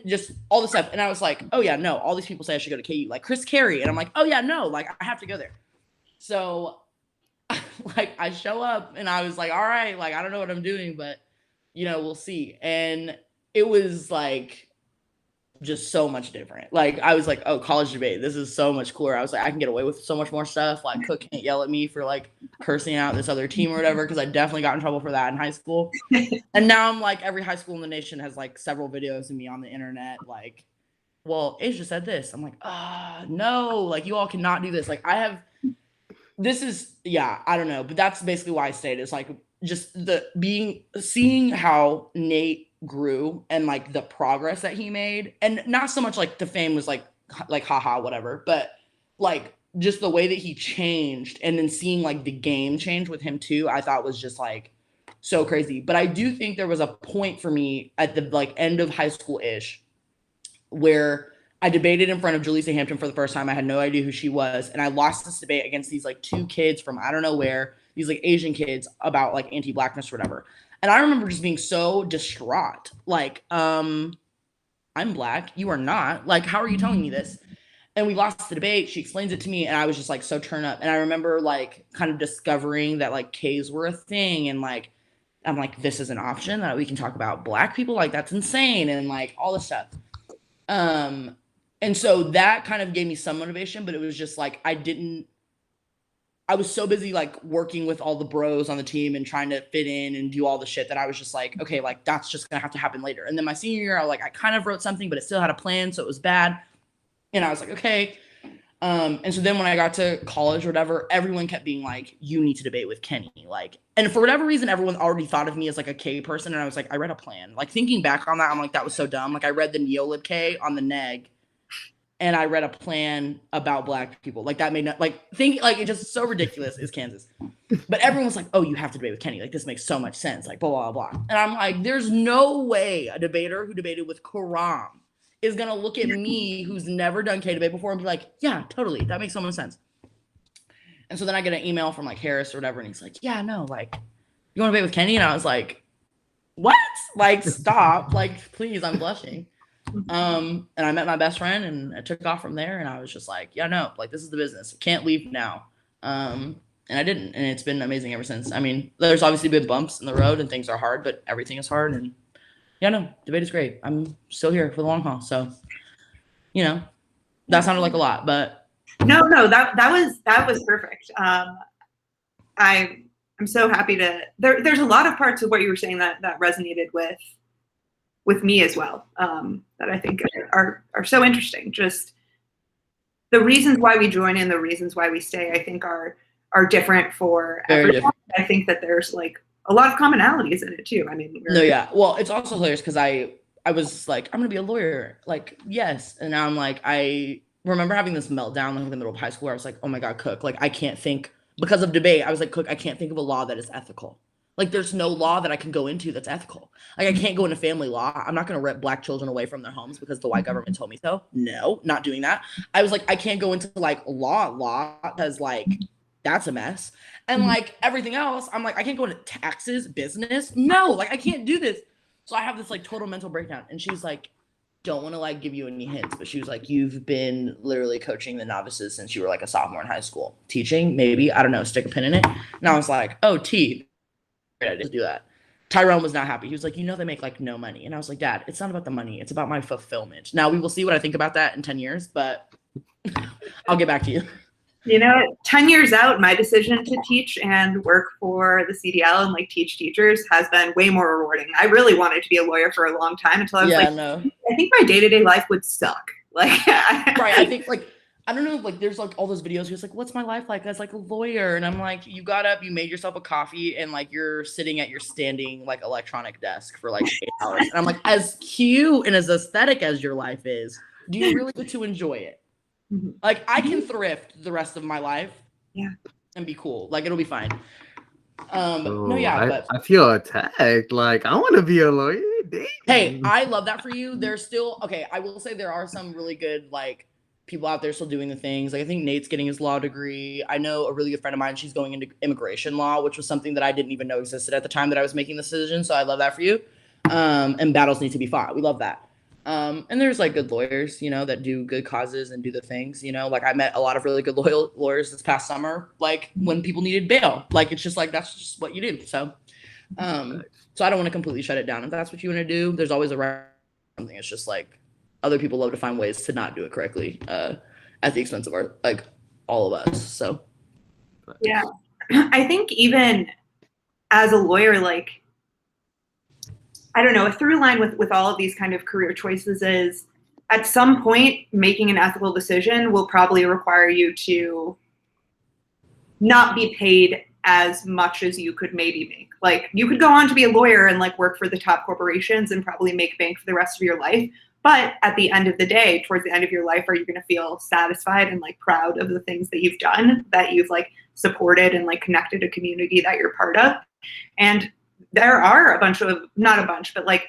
just all the stuff. And I was like, oh yeah, no, all these people say I should go to KU, like Chris Carey. And I'm like, oh yeah, no, like I have to go there. So like I show up and I was like, all right, like I don't know what I'm doing, but we'll see. And it was like just so much different. Like I was like, oh, college debate, this is so much cooler. I was like, I can get away with so much more stuff. Like Cook can't yell at me for like cursing out this other team or whatever, because I definitely got in trouble for that in high school. And now I'm like, every high school in the nation has like several videos of me on the internet like, well, Azja said this. I'm like, no, like you all cannot do this. Like I don't know, but that's basically why I stayed. It's like just seeing how Nate grew and like the progress that he made, and not so much like the fame was like haha whatever, but like just the way that he changed, and then seeing like the game change with him too, I thought was just like so crazy. But I do think there was a point for me at the like end of high school ish where I debated in front of Julissa Hampton for the first time. I had no idea who she was. And I lost this debate against these like two kids from I don't know where, these like Asian kids about like anti-blackness or whatever. And I remember just being so distraught. Like, I'm black. You are not. Like, how are you telling me this? And we lost the debate. She explains it to me. And I was just like so turned up. And I remember like kind of discovering that like K's were a thing. And like, I'm like, this is an option that we can talk about black people. Like, that's insane. And like all this stuff. And so that kind of gave me some motivation, but it was just like, I was so busy like working with all the bros on the team and trying to fit in and do all the shit that I was just like, okay, like that's just gonna have to happen later. And then my senior year, I kind of wrote something, but it still had a plan, so it was bad. And I was like, okay. And so then when I got to college or whatever, everyone kept being like, you need to debate with Kenny. Like, and for whatever reason, everyone already thought of me as like a K person. And I was like, I read a plan. Like thinking back on that, I'm like, that was so dumb. Like I read the Neolib K on the neg. And I read a plan about black people. Like that made not like think like it's just so ridiculous is Kansas. But everyone was like, oh, you have to debate with Kenny. Like this makes so much sense. Like blah, blah, blah. And I'm like, there's no way a debater who debated with Karam is gonna look at me who's never done K debate before and be like, yeah, totally. That makes so much sense. And so then I get an email from like Harris or whatever, and he's like, yeah, no, like, you want to debate with Kenny? And I was like, what? Like, stop. Like, please, I'm blushing. And I met my best friend and I took off from there, and I was just like, yeah, no, like this is the business. Can't leave now. And I didn't, and it's been amazing ever since. I mean, there's obviously been bumps in the road and things are hard, but everything is hard. And yeah, no, debate is great. I'm still here for the long haul. So, that sounded like a lot, but no, that was perfect. I'm so happy to, there's a lot of parts of what you were saying that resonated with me as well, that I think are so interesting. Just the reasons why we join and the reasons why we stay, I think are different for everyone. Different. I think that there's like a lot of commonalities in it too. I mean, no, yeah. Well, it's also hilarious because I was like, I'm gonna be a lawyer. Like, yes. And now I'm like, I remember having this meltdown in the middle of high school where I was like, oh my God, Cook, like I can't think, because of debate, I was like, Cook, I can't think of a law that is ethical. Like, there's no law that I can go into that's ethical. Like, I can't go into family law. I'm not going to rip black children away from their homes because the white government told me so. No, not doing that. I was like, I can't go into like law because like that's a mess. And like everything else, I'm like, I can't go into taxes, business. No, like I can't do this. So I have this like total mental breakdown. And she's like, don't want to like give you any hints, but she was like, you've been literally coaching the novices since you were like a sophomore in high school. Teaching, maybe, I don't know, stick a pin in it. And I was like, oh, I didn't do that. Tyrone was not happy. He was like, they make like no money. And I was like, Dad, it's not about the money. It's about my fulfillment. Now we will see what I think about that in 10 years, but I'll get back to you. You know, 10 years out, my decision to teach and work for the CDL and like teach teachers has been way more rewarding. I really wanted to be a lawyer for a long time until I was no. I think my day-to-day life would suck. Like, right. I think like, I don't know, like there's like all those videos. He's like, what's my life like as like a lawyer? And I'm like, you got up, you made yourself a coffee, and like you're sitting at your standing like electronic desk for like 8 hours. And I'm like, as cute and as aesthetic as your life is, do you really get to enjoy it? Like I can thrift the rest of my life, and be cool. Like it'll be fine. But I feel attacked. Like I want to be a lawyer. Dang. Hey, I love that for you. There's still okay. I will say there are some really good like people out there still doing the things. Like I think Nate's getting his law degree. I know a really good friend of mine. She's going into immigration law, which was something that I didn't even know existed at the time that I was making the decision. So I love that for you. And battles need to be fought. We love that. And there's like good lawyers, you know, that do good causes and do the things, you know, like I met a lot of really good loyal lawyers this past summer, like when people needed bail, like, it's just like, that's just what you do. So I don't want to completely shut it down. If that's what you want to do, there's always a right something. It's just like other people love to find ways to not do it correctly, at the expense of our, like all of us. So. Yeah. I think even as a lawyer, like, I don't know, a through line with all of these kind of career choices is at some point making an ethical decision will probably require you to not be paid as much as you could maybe make. Like you could go on to be a lawyer and like work for the top corporations and probably make bank for the rest of your life. But at the end of the day, towards the end of your life, are you going to feel satisfied and like proud of the things that you've done, that you've like supported and like connected a community that you're part of? And there are a bunch of, not a bunch, but like,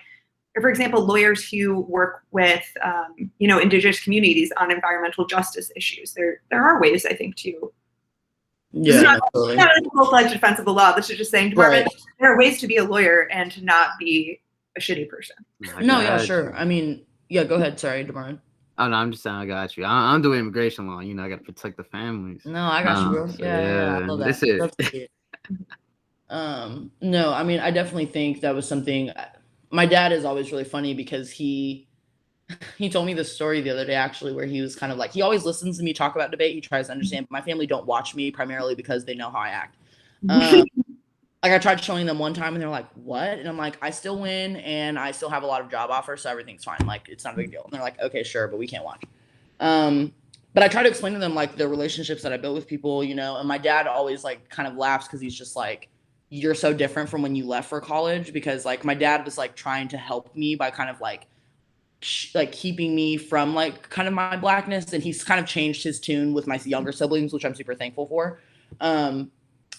for example, lawyers who work with, you know, indigenous communities on environmental justice issues. There are ways, I think, to. Yeah, it's not a full-fledged defense of the law. This is just saying, right. There are ways to be a lawyer and to not be a shitty person. Yeah, sure. I mean, yeah, go ahead. Sorry, DeMarin. Oh no, I'm just saying I got you. I'm doing immigration law. You know, I got to protect the families. No, I got you, bro. So, yeah, I love that. This is. No, I mean, I definitely think that was something. My dad is always really funny because he told me this story the other day, actually, where he was kind of like, he always listens to me talk about debate. He tries to understand, but my family don't watch me primarily because they know how I act. Like I tried showing them one time and they're like, what? And I'm like, I still win and I still have a lot of job offers. So everything's fine. Like, it's not a big deal. And they're like, okay, sure, but we can't watch. But I try to explain to them like the relationships that I built with people, you know, and my dad always like kind of laughs because he's just like, you're so different from when you left for college, because like my dad was like trying to help me by kind of like keeping me from like kind of my blackness, and he's kind of changed his tune with my younger siblings, which I'm super thankful for.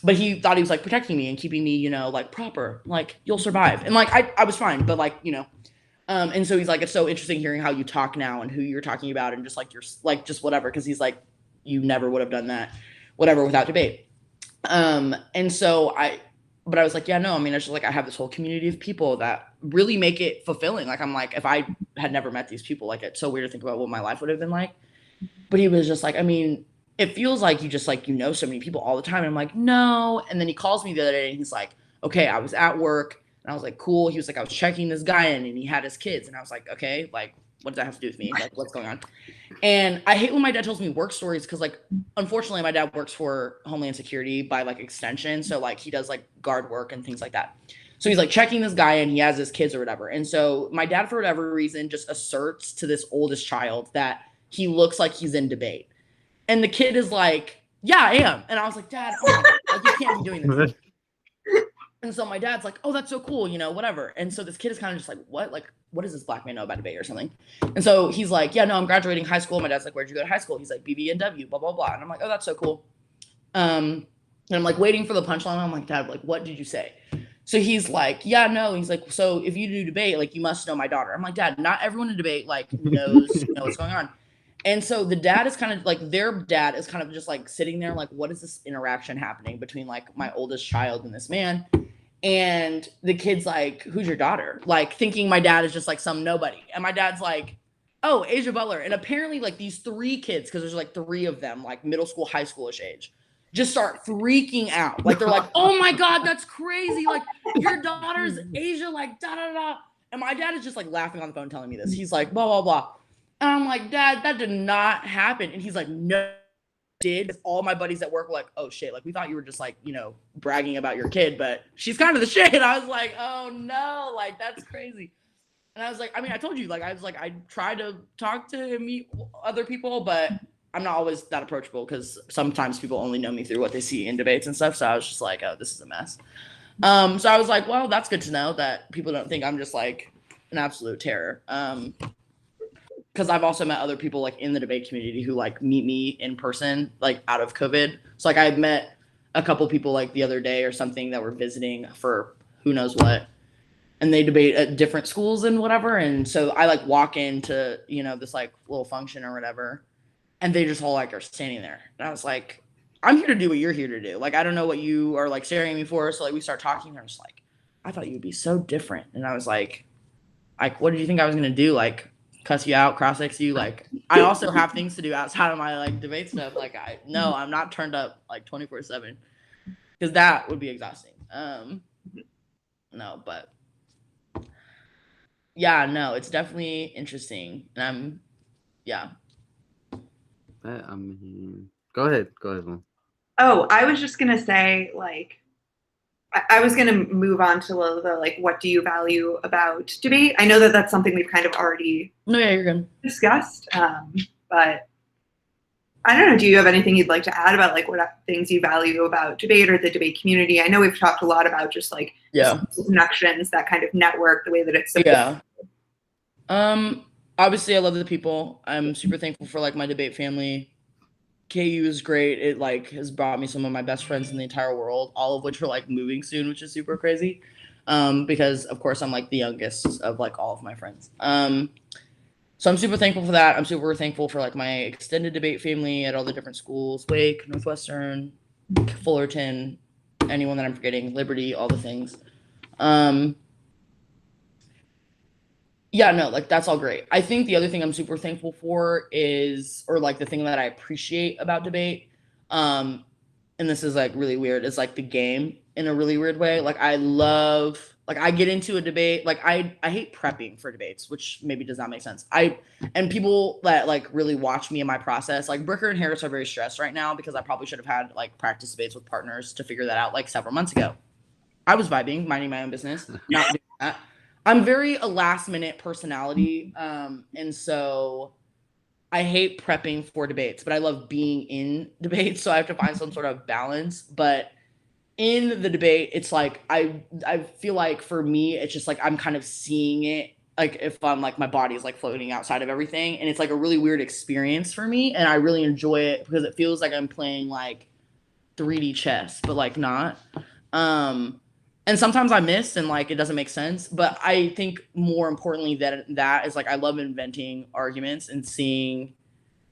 But he thought he was like protecting me and keeping me, you know, like proper, like you'll survive. And like I was fine, but like, you know, and so he's like, it's so interesting hearing how you talk now and who you're talking about and just like you're like just whatever, because he's like, you never would have done that, whatever, without debate. And so but I was like, yeah, no, I mean, it's just like I have this whole community of people that really make it fulfilling. Like I'm like, if I had never met these people, like it's so weird to think about what my life would have been like. But he was just like, I mean, it feels like you just like, you know, so many people all the time. And I'm like, no. And then he calls me the other day and he's like, okay, I was at work. And I was like, cool. He was like, I was checking this guy in and he had his kids. And I was like, okay, like, what does that have to do with me? Like, what's going on? And I hate when my dad tells me work stories because, like, unfortunately, my dad works for Homeland Security by, like, extension. So, like, he does, like, guard work and things like that. So he's, like, checking this guy and he has his kids or whatever. And so my dad, for whatever reason, just asserts to this oldest child that he looks like he's in debate. And the kid is like, yeah, I am. And I was like, Dad, oh my God, like, you can't be doing this. And so my dad's like, oh, that's so cool, you know, whatever. And so this kid is kind of just like, what? Like, what does this black man know about debate or something? And so he's like, yeah, no, I'm graduating high school. My dad's like, where'd you go to high school? He's like, BB&W, blah, blah, blah. And I'm like, oh, that's so cool. And I'm like waiting for the punchline. I'm like, Dad, like, what did you say? So he's like, yeah, no. He's like, so if you do debate, like, you must know my daughter. I'm like, Dad, not everyone in debate, like, knows, you know, what's going on. And so the dad is kind of like, their dad is kind of just like sitting there like, what is this interaction happening between like my oldest child and this man? And the kid's like, who's your daughter? Like thinking my dad is just like some nobody. And my dad's like, oh, Azja Butler. And apparently like these 3 kids, because there's like 3 of them, like middle school, high schoolish age, just start freaking out. Like they're like, oh my God, that's crazy. Like your daughter's Azja, like da da da. And my dad is just like laughing on the phone telling me this. He's like, blah, blah, blah. And I'm like, Dad, that did not happen. And he's like, no, did. All my buddies at work were like, oh shit, like we thought you were just like, you know, bragging about your kid, but she's kind of the shit. And I was like, oh no, like that's crazy. And I was like, I mean, I told you, like, I was like, I try to talk to and meet other people, but I'm not always that approachable because sometimes people only know me through what they see in debates and stuff. So I was just like, oh, this is a mess. So I was like, well, that's good to know that people don't think I'm just like an absolute terror. Because I've also met other people like in the debate community who like meet me in person, like out of COVID. So like I met a couple people like the other day or something that were visiting for who knows what. And they debate at different schools and whatever. And so I like walk into, you know, this like little function or whatever. And they just all like are standing there. And I was like, I'm here to do what you're here to do. Like, I don't know what you are like staring at me for. So like we start talking and I'm just like, I thought you would be so different. And I was like, what did you think I was going to do? Like cuss you out, cross-ex you? Like, I also have things to do outside of my like debate stuff. Like no, I'm not turned up like 24/7 because that would be exhausting. No, but yeah, no, it's definitely interesting. And Go ahead. Mom. Oh, I was just gonna say, like, I was gonna move on to the like, what do you value about debate? I know that that's something we've kind of already you're good. discussed, but I don't know. Do you have anything you'd like to add about like what things you value about debate or the debate community? I know we've talked a lot about just like connections, that kind of network, the way that it's obviously I love the people. I'm super thankful for like my debate family. KU is great. It like has brought me some of my best friends in the entire world, all of which are like moving soon, which is super crazy. Because of course I'm like the youngest of like all of my friends. So I'm super thankful for that. I'm super thankful for like my extended debate family at all the different schools, Wake, Northwestern, Fullerton, anyone that I'm forgetting, Liberty, all the things. Yeah, no, like that's all great. I think the other thing I'm super thankful for is, or like the thing that I appreciate about debate, and this is like really weird, is like the game in a really weird way. Like I love, like I get into a debate, like I hate prepping for debates, which maybe does not make sense. And people that like really watch me in my process, like Bricker and Harris are very stressed right now because I probably should have had like practice debates with partners to figure that out like several months ago. I was vibing, minding my own business, not doing that. I'm very a last minute personality. And so I hate prepping for debates, but I love being in debates. So I have to find some sort of balance. But in the debate, it's like, I feel like for me, it's just like, I'm kind of seeing it. Like if I'm like, my body is like floating outside of everything. And it's like a really weird experience for me. And I really enjoy it because it feels like I'm playing like 3D chess, but like not. And sometimes I miss and like it doesn't make sense. But I think more importantly than that is like I love inventing arguments and seeing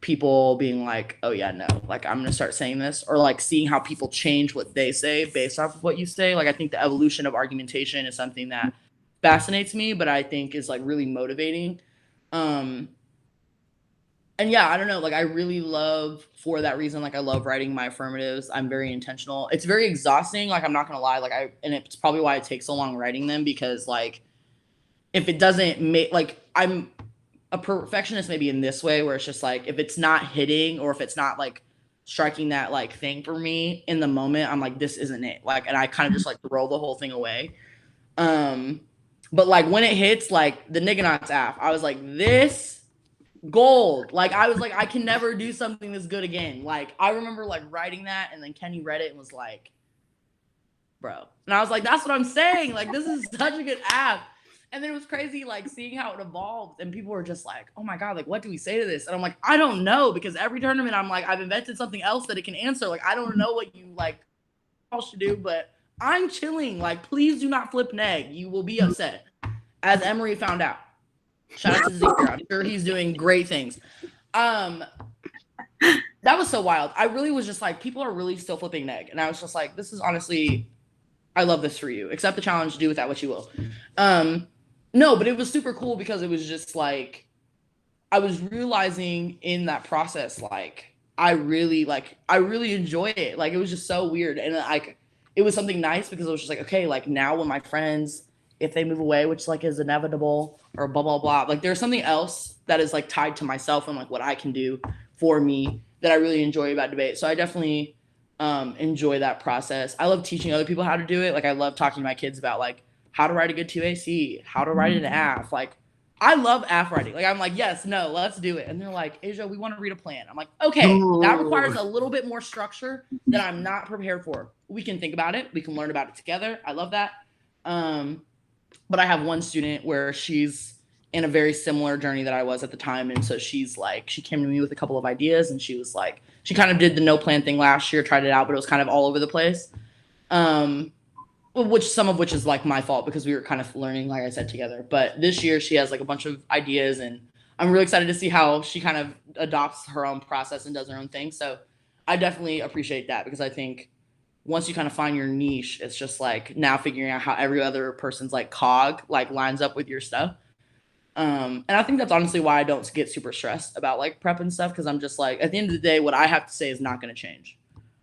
people being like, oh yeah, no, like I'm gonna start saying this, or like seeing how people change what they say based off of what you say. Like I think the evolution of argumentation is something that fascinates me, but I think is like really motivating. And yeah, I don't know, like I really love, for that reason, like I love writing my affirmatives. I'm very intentional. It's very exhausting, like I'm not gonna lie, like and it's probably why it takes so long writing them, because like if it doesn't make, like I'm a perfectionist maybe in this way where it's just like if it's not hitting or if it's not like striking that like thing for me in the moment, I'm like, this isn't it, like, and I kind of just like throw the whole thing away. But like when it hits, like the Nigga Knots app, I was like, this gold. Like I was like, I can never do something this good again. Like I remember like writing that, and then Kenny read it and was like, bro. And I was like, that's what I'm saying, like this is such a good app. And then it was crazy like seeing how it evolved, and people were just like, oh my god, like what do we say to this? And I'm like, I don't know, because every tournament I'm like, I've invented something else that it can answer. Like I don't know what you like all should do, but I'm chilling. Like please do not flip neg, you will be upset, as Emery found out. Shout out to Zeke. I'm sure he's doing great things. That was so wild. I really was just like, people are really still flipping neg. And I was just like, this is honestly, I love this for you. Accept the challenge, do with that what you will. No, but it was super cool because it was just like, I was realizing in that process, like, I really enjoy it. Like, it was just so weird. And like, it was something nice because it was just like, okay, like now when my friends, if they move away, which like is inevitable, or blah, blah, blah, like there's something else that is like tied to myself and like what I can do for me that I really enjoy about debate. So I definitely enjoy that process. I love teaching other people how to do it. Like I love talking to my kids about like how to write a good 2AC, how to write an AF. Like I love AF writing. Like I'm like, yes, no, let's do it. And they're like, Azja, we want to read a plan. I'm like, okay, that requires a little bit more structure that I'm not prepared for. We can think about it. We can learn about it together. I love that. But I have one student where she's in a very similar journey that I was at the time. And so she's like, she came to me with a couple of ideas and she was like, she kind of did the no plan thing last year, tried it out, but it was kind of all over the place. Some of which is like my fault because we were kind of learning, like I said, together. But this year she has like a bunch of ideas and I'm really excited to see how she kind of adopts her own process and does her own thing. So I definitely appreciate that because I think once you kind of find your niche, it's just like now figuring out how every other person's like cog like lines up with your stuff. And I think that's honestly why I don't get super stressed about like prep and stuff because I'm just like at the end of the day, what I have to say is not going to change.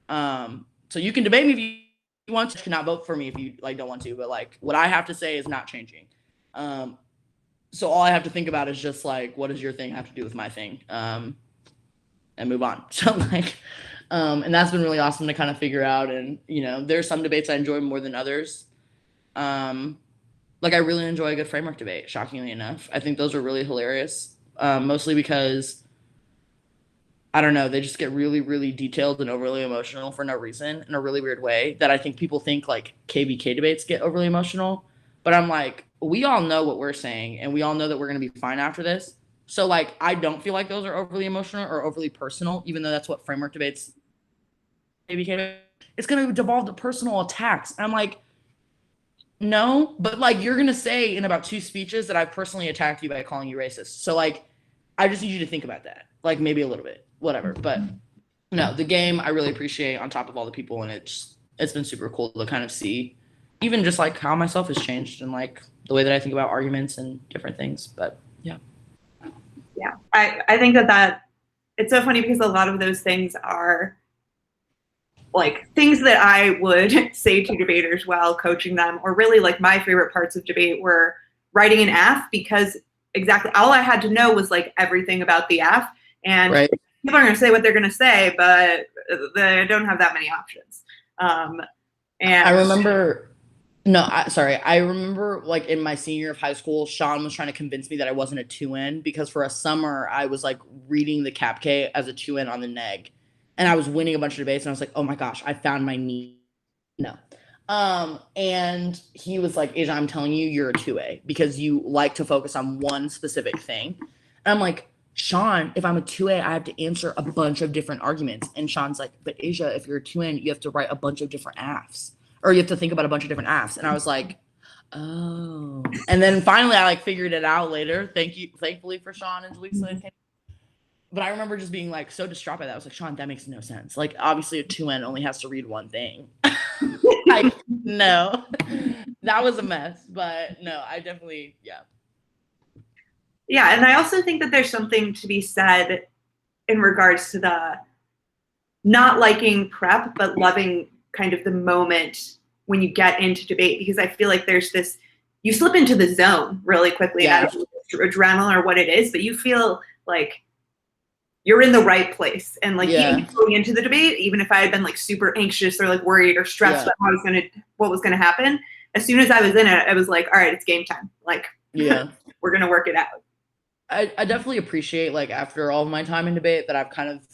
So you can debate me if you want to, cannot vote for me if you like don't want to, but like what I have to say is not changing. So all I have to think about is just like what does your thing have to do with my thing, and move on. So like, and that's been really awesome to kind of figure out. And you know, there's some debates I enjoy more than others. Like I really enjoy a good framework debate, shockingly enough. I think those are really hilarious, mostly because, I don't know, they just get really, really detailed and overly emotional for no reason in a really weird way that I think people think like KVK debates get overly emotional. But I'm like, we all know what we're saying and we all know that we're going to be fine after this. So like, I don't feel like those are overly emotional or overly personal, even though that's what framework debates KVK. It's going to devolve to personal attacks. And I'm like, no, but like you're gonna say in about 2 speeches that I've personally attacked you by calling you racist. So like, I just need you to think about that. Like maybe a little bit, whatever. But no, the game I really appreciate on top of all the people, and it's been super cool to kind of see, even just like how myself has changed and like the way that I think about arguments and different things. But yeah, I think that it's so funny because a lot of those things are like things that I would say to debaters while coaching them, or really like my favorite parts of debate were writing an AF because exactly all I had to know was like everything about the AF, and right. People are going to say what they're going to say, but they don't have that many options. And I remember, I remember like in my senior year of high school, Sean was trying to convince me that I wasn't a 2N because for a summer I was like reading the CapK as a 2N on the neg. And I was winning a bunch of debates and I was like, oh my gosh, I found my niche. No. And he was like, Azja, I'm telling you, you're a 2A because you like to focus on one specific thing. And I'm like, Sean, if I'm a 2A, I have to answer a bunch of different arguments. And Sean's like, but Azja, if you're a 2N, you have to write a bunch of different AFs. Or you have to think about a bunch of different AFs. And I was like, oh. And then finally I like figured it out later. Thankfully for Sean and Lisa. But I remember just being like so distraught by that. I was like, Sean, that makes no sense. Like obviously a 2N only has to read one thing. Like, no. That was a mess. But no, I definitely, yeah. Yeah, and I also think that there's something to be said in regards to the not liking prep, but loving kind of the moment when you get into debate, because I feel like there's this, you slip into the zone really quickly. Yeah. I don't know if it's adrenaline or what it is, but you feel like you're in the right place. And like even going into the debate, even if I had been like super anxious or like worried or stressed about what was gonna happen, as soon as I was in it, I was like, all right, it's game time. Like, we're gonna work it out. I definitely appreciate like after all of my time in debate that I've kind of,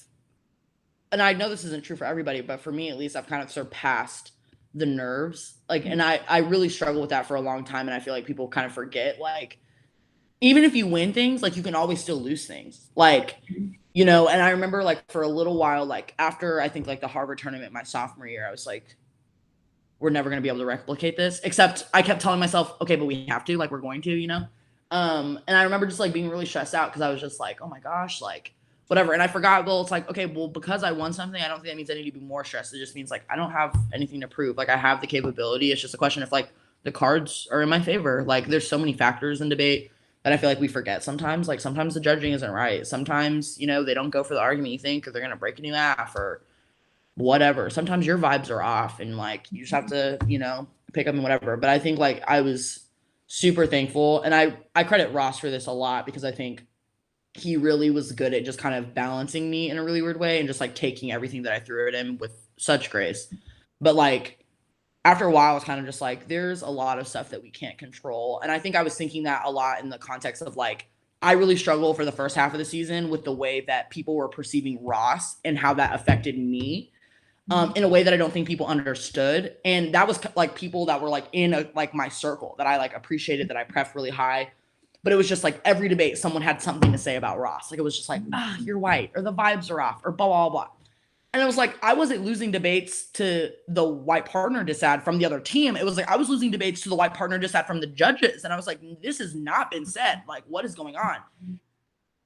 and I know this isn't true for everybody, but for me at least, I've kind of surpassed the nerves. Like, and I really struggle with that for a long time. And I feel like people kind of forget, like, even if you win things, like you can always still lose things. Like, you know, and I remember like for a little while, like after I think like the Harvard tournament my sophomore year, I was like, we're never going to be able to replicate this, except I kept telling myself, okay, but we have to, like, we're going to, you know? And I remember just like being really stressed out because I was just like, oh my gosh, like whatever. And I forgot, well, it's like, okay, well, because I won something, I don't think that means I need to be more stressed. It just means like, I don't have anything to prove. Like I have the capability. It's just a question if like the cards are in my favor. Like there's so many factors in debate that I feel like we forget sometimes. Like sometimes the judging isn't right. Sometimes, you know, they don't go for the argument you think, or they're going to break a new AF or whatever. Sometimes your vibes are off and like, you just have to, you know, pick up and whatever. But I think like I was super thankful. And I credit Ross for this a lot because I think he really was good at just kind of balancing me in a really weird way and just like taking everything that I threw at him with such grace. But like after a while, I was kind of just like, there's a lot of stuff that we can't control. And I think I was thinking that a lot in the context of like, I really struggled for the first half of the season with the way that people were perceiving Ross and how that affected me in a way that I don't think people understood. And that was like people that were like in like my circle that I like appreciated, that I pressed really high. But it was just like every debate, someone had something to say about Ross. Like it was just like, you're white, or the vibes are off, or blah, blah, blah. And it was like, I wasn't losing debates to the white partner dissad from the other team. It was like, I was losing debates to the white partner dissad from the judges. And I was like, this has not been said. Like, what is going on?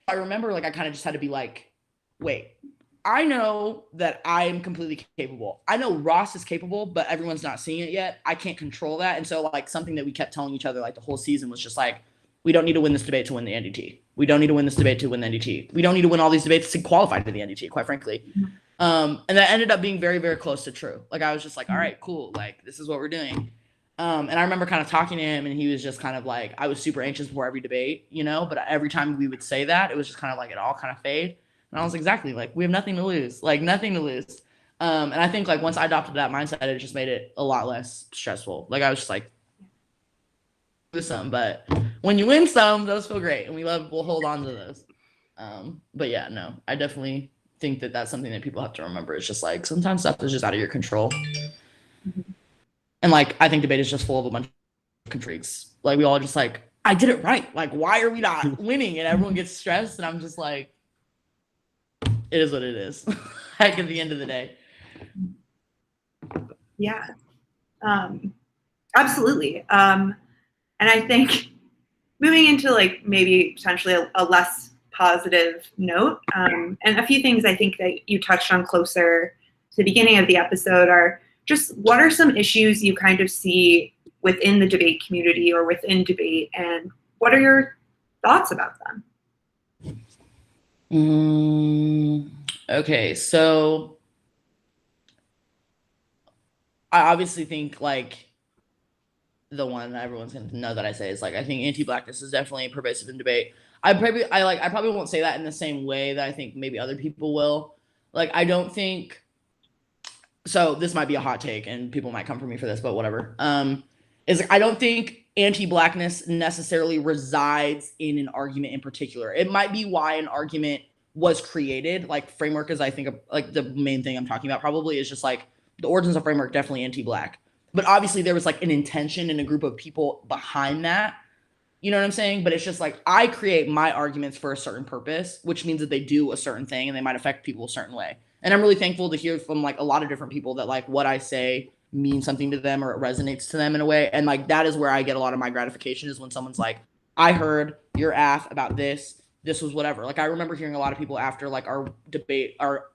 I remember like, I kind of just had to be like, wait, I know that I am completely capable. I know Ross is capable, but everyone's not seeing it yet. I can't control that. And so like something that we kept telling each other like the whole season was just like, we don't need to win this debate to win the NDT. We don't need to win this debate to win the NDT. We don't need to win all these debates to qualify to the NDT, quite frankly. And that ended up being very, very close to true. Like I was just like, all right, cool. Like this is what we're doing. And I remember kind of talking to him, and he was just kind of like, I was super anxious before every debate, you know, but every time we would say that, it was just kind of like it all kind of fade. And I was exactly like, we have nothing to lose, like nothing to lose. And I think like once I adopted that mindset, it just made it a lot less stressful. Like I was just like, lose some, but when you win some, those feel great, and we'll hold on to those. But yeah, no, I definitely think that that's something that people have to remember. It's just like sometimes stuff is just out of your control. And like I think debate is just full of a bunch of intrigues. Like we all just like, I did it right. Like why are we not winning? And everyone gets stressed, and I'm just like, it is what it is. Heck, at the end of the day. Yeah, absolutely. And I think moving into like maybe potentially a less positive note, and a few things I think that you touched on closer to the beginning of the episode are just what are some issues you kind of see within the debate community or within debate, and what are your thoughts about them? Okay, so I obviously think like the one that everyone's gonna know that I say is like I think anti-blackness is definitely pervasive in debate. I probably won't say that in the same way that I think maybe other people will. Like I don't think, so this might be a hot take and people might come for me for this, but whatever. Is I don't think anti-blackness necessarily resides in an argument in particular. It might be why an argument was created. Like framework is, I think, like the main thing I'm talking about probably is just like the origins of framework, definitely anti-black. But obviously there was like an intention and a group of people behind that. You know what I'm saying? But it's just like I create my arguments for a certain purpose, which means that they do a certain thing and they might affect people a certain way. And I'm really thankful to hear from like a lot of different people that like what I say means something to them or it resonates to them in a way. And like that is where I get a lot of my gratification, is when someone's like, I heard your aff about this. This was whatever. Like I remember hearing a lot of people after like our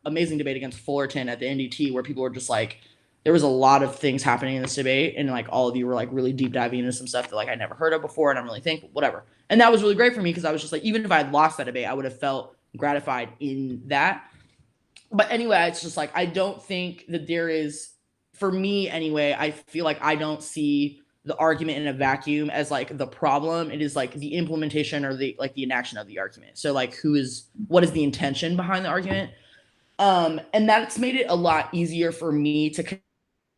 amazing debate against Fullerton at the NDT, where people were just like, there was a lot of things happening in this debate, and like all of you were like really deep diving into some stuff that like I never heard of before, and I'm really thankful, whatever. And that was really great for me, because I was just like, even if I had lost that debate, I would have felt gratified in that. But anyway, it's just like I don't think that there is, for me anyway, I feel like I don't see the argument in a vacuum as like the problem. It is like the implementation or the like the inaction of the argument. So like what is the intention behind the argument? And that's made it a lot easier for me to connect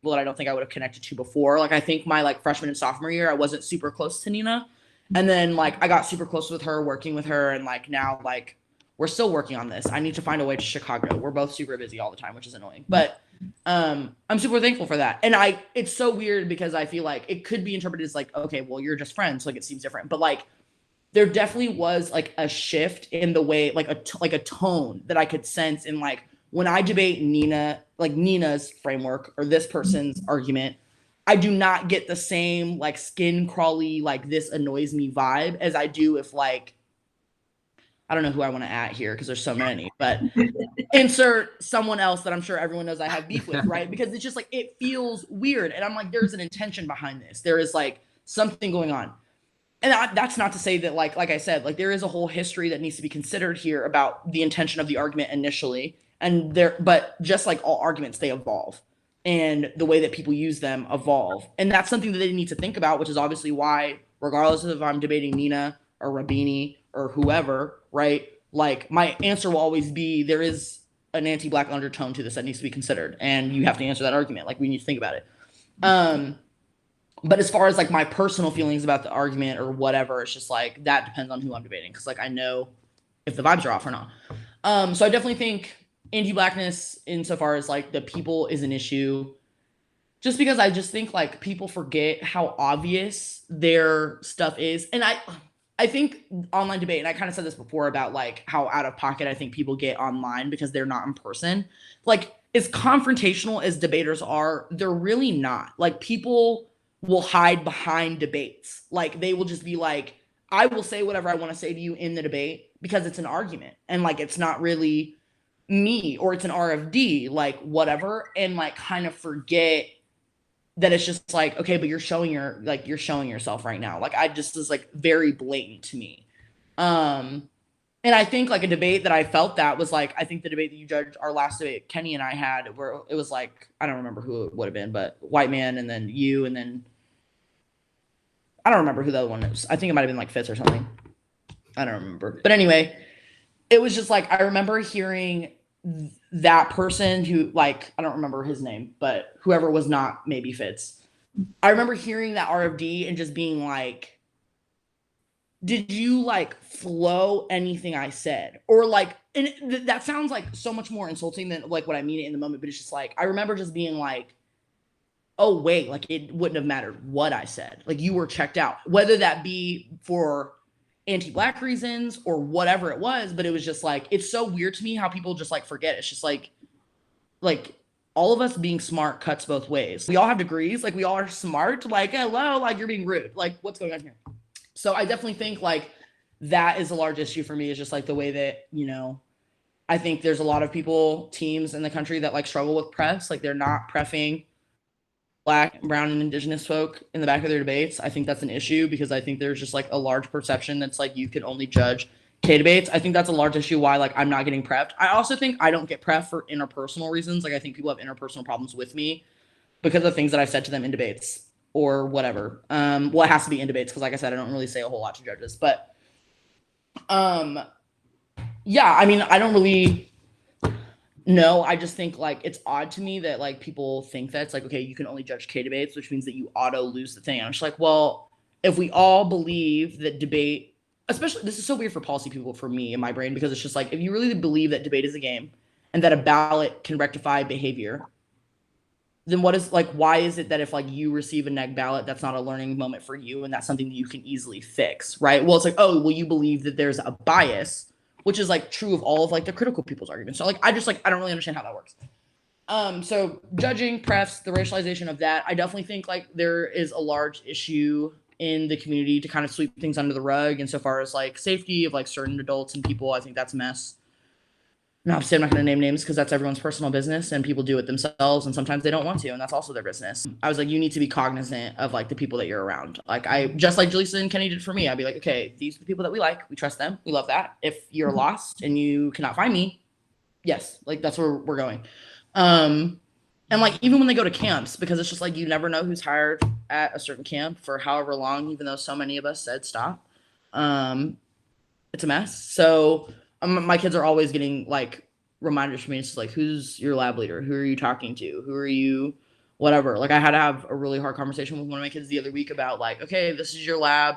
people that I don't think I would have connected to before. Like I think my like freshman and sophomore year, I wasn't super close to Nina. And then like I got super close with her, working with her, and like now like we're still working on this. I need to find a way to Chicago. We're both super busy all the time, which is annoying. But I'm super thankful for that. And it's so weird because I feel like it could be interpreted as like, okay, well, you're just friends, like it seems different. But like there definitely was like a shift in the way, like a tone that I could sense in like when I debate Nina, like Nina's framework or this person's argument, I do not get the same like skin crawly, like this annoys me vibe as I do if like, I don't know who I want to add here because there's so many, but insert someone else that I'm sure everyone knows I have beef with, right? Because it's just like, it feels weird. And I'm like, there's an intention behind this. There is like something going on. And that's not to say that like I said, like there is a whole history that needs to be considered here about the intention of the argument initially. But just like all arguments, they evolve, and the way that people use them evolve. And that's something that they need to think about, which is obviously why, regardless of if I'm debating Nina or Rabini or whoever, right? like my answer will always be there is an anti-Black undertone to this that needs to be considered, and you have to answer that argument. Like we need to think about it. But as far as like my personal feelings about the argument or whatever, it's just like that depends on who I'm debating, because like I know if the vibes are off or not. So I definitely think anti-Blackness insofar as like the people is an issue, just because I just think like people forget how obvious their stuff is. And I think online debate, and I kind of said this before about like how out of pocket I think people get online because they're not in person. Like as confrontational as debaters are, they're really not. Like people will hide behind debates. Like they will just be like, I will say whatever I want to say to you in the debate because it's an argument, and like it's not really me, or it's an RFD, like whatever, and like kind of forget that it's just like, okay, but you're showing yourself right now. Like I just is like very blatant to me. And I think like a debate that I felt that was like, I think the debate that you judged, our last debate Kenny and I had, where it was like, I don't remember who it would have been, but white man, and then you, and then I don't remember who the other one is. I think it might have been like Fitz or something. I don't remember. But anyway, it was just like, I remember hearing that person who, like, I don't remember his name, but whoever was not maybe Fitz. I remember hearing that RFD and just being like, did you like flow anything I said? Or like, and that sounds like so much more insulting than like what I mean it in the moment, but it's just like, I remember just being like, oh wait, like it wouldn't have mattered what I said. Like you were checked out, whether that be for anti-Black reasons or whatever it was. But it was just like, it's so weird to me how people just like forget. It's just like all of us being smart cuts both ways. We all have degrees. Like we all are smart. Like, hello, like you're being rude. Like what's going on here? So I definitely think like that is a large issue for me, is just like the way that, you know, I think there's a lot of teams in the country that like struggle with prefs. Like they're not preffing Black, brown, and indigenous folk in the back of their debates. I think that's an issue, because I think there's just like a large perception that's like you can only judge K debates. I think that's a large issue why like I'm not getting prepped. I also think I don't get prepped for interpersonal reasons. Like I think people have interpersonal problems with me because of things that I've said to them in debates or whatever. Well, it has to be in debates because like I said, I don't really say a whole lot to judges. But yeah, I mean, I don't really know. I just think like it's odd to me that like people think that it's like, okay, you can only judge K debates, which means that you auto lose the thing. I'm just like, well, if we all believe that debate, especially, this is so weird for policy people, for me in my brain, because it's just like, if you really believe that debate is a game and that a ballot can rectify behavior, then what is like, why is it that if like you receive a neg ballot, that's not a learning moment for you and that's something that you can easily fix, right? Well, it's like, oh, well, you believe that there's a bias, which is like true of all of like the critical people's arguments. So like, I don't really understand how that works. So judging prefs, the racialization of that, I definitely think like there is a large issue in the community to kind of sweep things under the rug insofar as like safety of like certain adults and people. I think that's a mess. No, I'm not going to name names because that's everyone's personal business and people do it themselves and sometimes they don't want to, and that's also their business. I was like, you need to be cognizant of like the people that you're around. Like I, just like Jaleesa and Kenny did for me, I'd be like, okay, these are the people that we like. We trust them. We love that. If you're lost and you cannot find me, yes, like that's where we're going. And like, even when they go to camps, because it's just like, you never know who's hired at a certain camp for however long, even though so many of us said stop. It's a mess. So my kids are always getting like reminders from me. It's just like, who's your lab leader? Who are you talking to? Who are you? Whatever. Like I had to have a really hard conversation with one of my kids the other week about like, okay, this is your lab.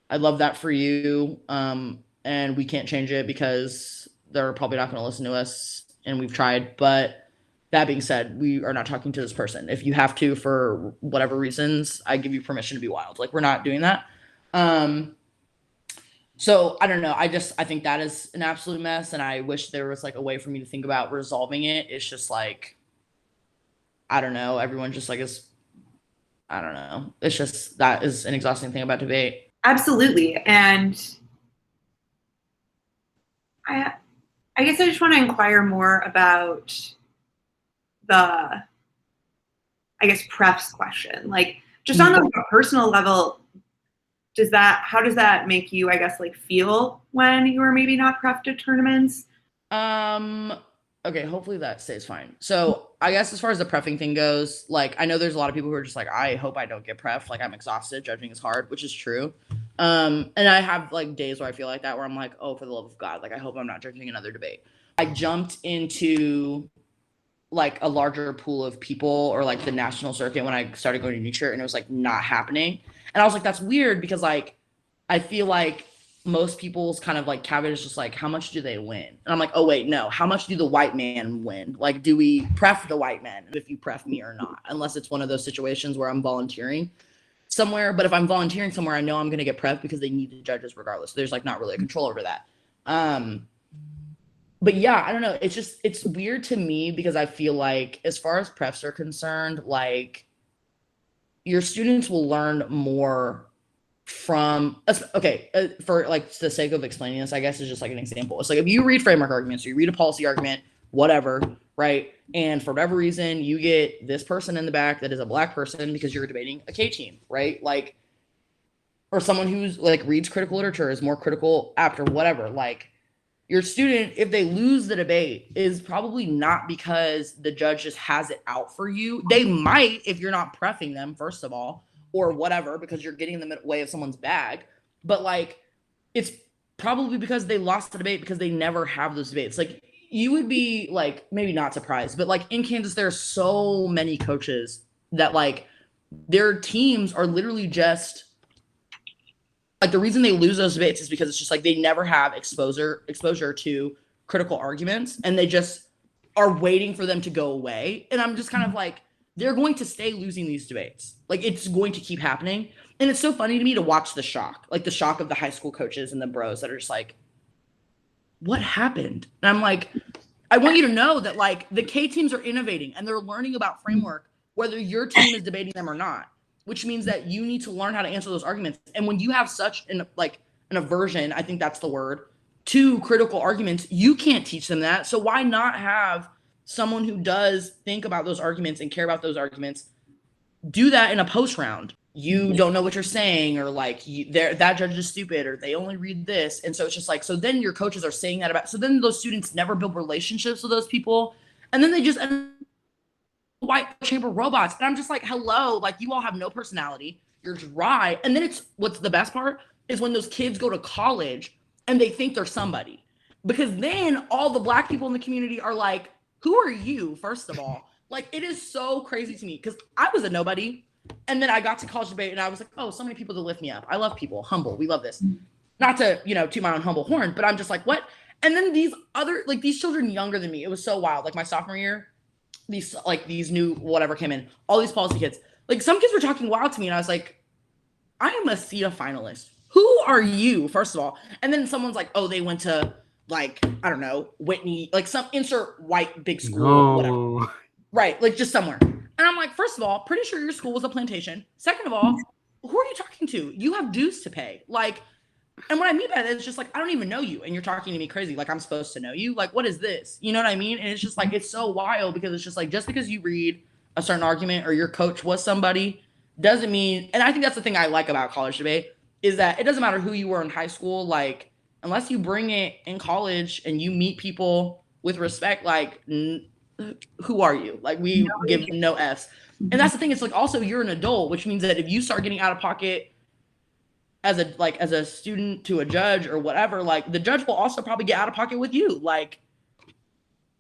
I love that for you. And we can't change it because they're probably not going to listen to us. And we've tried. But that being said, we are not talking to this person. If you have to, for whatever reasons, I give you permission to be wild. Like we're not doing that. So I don't know. I think that is an absolute mess. And I wish there was like a way for me to think about resolving it. It's just like, I don't know. Everyone just like I don't know. It's just, that is an exhausting thing about debate. Absolutely. And I guess I just want to inquire more about the, I guess, prefs question. Like just on a personal level, how does that make you, I guess, like feel when you are maybe not prepped at tournaments? Okay, hopefully that stays fine. So I guess as far as the prepping thing goes, like I know there's a lot of people who are just like, I hope I don't get prepped. Like I'm exhausted, judging is hard, which is true. And I have like days where I feel like that, where I'm like, oh, for the love of God, like I hope I'm not judging another debate. I jumped into like a larger pool of people, or like the national circuit, when I started going to New Shirt, and it was like not happening. And I was like, that's weird, because like I feel like most people's kind of like caveat is just like, how much do they win? And I'm like, oh wait, no, how much do the white man win? Like, do we pref the white man if you pref me or not? Unless it's one of those situations where I'm volunteering somewhere. But if I'm volunteering somewhere, I know I'm going to get prep because they need the judges regardless. So there's like not really a control over that. But yeah, I don't know. It's weird to me, because I feel like as far as prefs are concerned, like your students will learn more from, okay, for like the sake of explaining this, I guess is just like an example. It's like if you read framework arguments, or you read a policy argument, whatever, right? And for whatever reason, you get this person in the back that is a black person because you're debating a K team, right? Like, or someone who's like reads critical literature, is more critical after whatever. Like, your student, if they lose the debate, is probably not because the judge just has it out for you. They might, if you're not preffing them, first of all, or whatever, because you're getting them in the way of someone's bag. But like, it's probably because they lost the debate because they never have those debates. Like, you would be like, maybe not surprised, but like in Kansas, there are so many coaches that like their teams are literally just like, the reason they lose those debates is because it's just like they never have exposure to critical arguments, and they just are waiting for them to go away. And I'm just kind of like, they're going to stay losing these debates. Like, it's going to keep happening. And it's so funny to me to watch the shock of the high school coaches and the bros that are just like, what happened? And I'm like, I want you to know that like the K teams are innovating and they're learning about framework, whether your team is debating them or not, which means that you need to learn how to answer those arguments. And when you have such an aversion, I think that's the word, to critical arguments, you can't teach them that. So why not have someone who does think about those arguments and care about those arguments do that in a post round? You don't know what you're saying, or like that judge is stupid, or they only read this. And so it's just like, so then your coaches are saying that about, so then those students never build relationships with those people. And then they just end white chamber robots. And I'm just like, hello, like you all have no personality. You're dry. And then it's, what's the best part is when those kids go to college and they think they're somebody, because then all the black people in the community are like, who are you? First of all, like, it is so crazy to me, because I was a nobody. And then I got to college debate and I was like, oh, so many people to lift me up. I love people. Humble. We love this. Not to, toot my own humble horn, but I'm just like, what? And then these children younger than me, it was so wild. Like my sophomore year, these new whatever came in, all these policy kids, like some kids were talking wild to me, and I was like, I am a CETA finalist. Who are you, first of all? And then someone's like, oh, they went to like, I don't know, Whitney, like some insert white big school, whatever. Right, like just somewhere. And I'm like, first of all, pretty sure your school was a plantation. Second of all, who are you talking to? You have dues to pay. Like, and what I mean by that is just like, I don't even know you, and you're talking to me crazy. Like, I'm supposed to know you. Like, what is this? You know what I mean? And it's just like, it's so wild, because it's just like, just because you read a certain argument or your coach was somebody doesn't mean, and I think that's the thing I like about college debate, is that it doesn't matter who you were in high school. Like, unless you bring it in college and you meet people with respect, like, who are you? Like, we give no F's. And that's the thing. It's like, also, you're an adult, which means that if you start getting out of pocket as a student to a judge or whatever, like the judge will also probably get out of pocket with you. Like,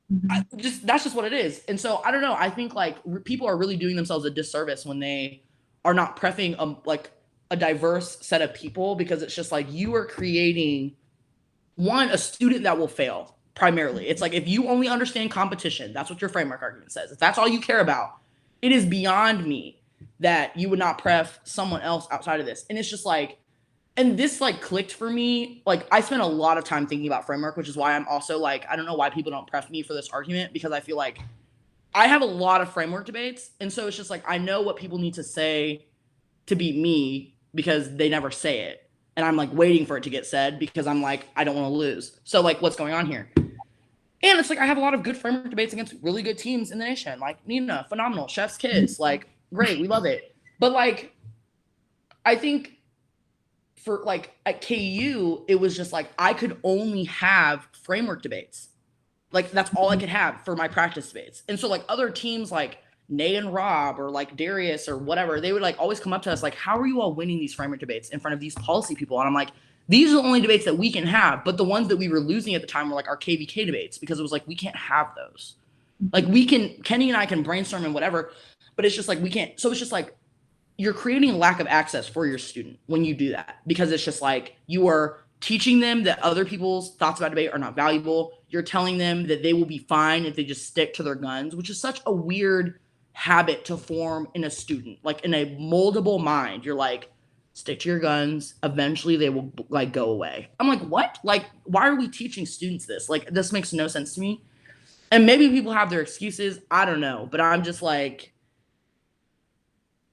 that's just what it is. And so I don't know. I think like people are really doing themselves a disservice when they are not prefing a diverse set of people, because it's just like, you are creating a student that will fail. Primarily, it's like, if you only understand competition, that's what your framework argument says. If that's all you care about, it is beyond me that you would not pref someone else outside of this. And it's just like, and this like clicked for me. Like, I spent a lot of time thinking about framework, which is why I'm also like, I don't know why people don't pref me for this argument, because I feel like I have a lot of framework debates. And so it's just like, I know what people need to say to beat me, because they never say it. And I'm like waiting for it to get said, because I'm like, I don't want to lose. So like, what's going on here? And it's like, I have a lot of good framework debates against really good teams in the nation. Like Nina, phenomenal. Chef's Kids, like, great. We love it. But like, I think for like at KU, it was just like, I could only have framework debates. Like, that's all I could have for my practice debates. And so like other teams like Nay and Rob or like Darius or whatever, they would like always come up to us like, how are you all winning these framework debates in front of these policy people? And I'm like, these are the only debates that we can have. But the ones that we were losing at the time were like our KVK debates, because it was like, we can't have those. Like we can, Kenny and I can brainstorm and whatever, but it's just like, we can't. So it's just like, you're creating a lack of access for your student when you do that, because it's just like, you are teaching them that other people's thoughts about debate are not valuable. You're telling them that they will be fine if they just stick to their guns, which is such a weird habit to form in a student. Like in a moldable mind, you're like, stick to your guns. Eventually they will like go away. I'm like, what? Like, why are we teaching students this? Like, this makes no sense to me. And maybe people have their excuses. I don't know. But I'm just like,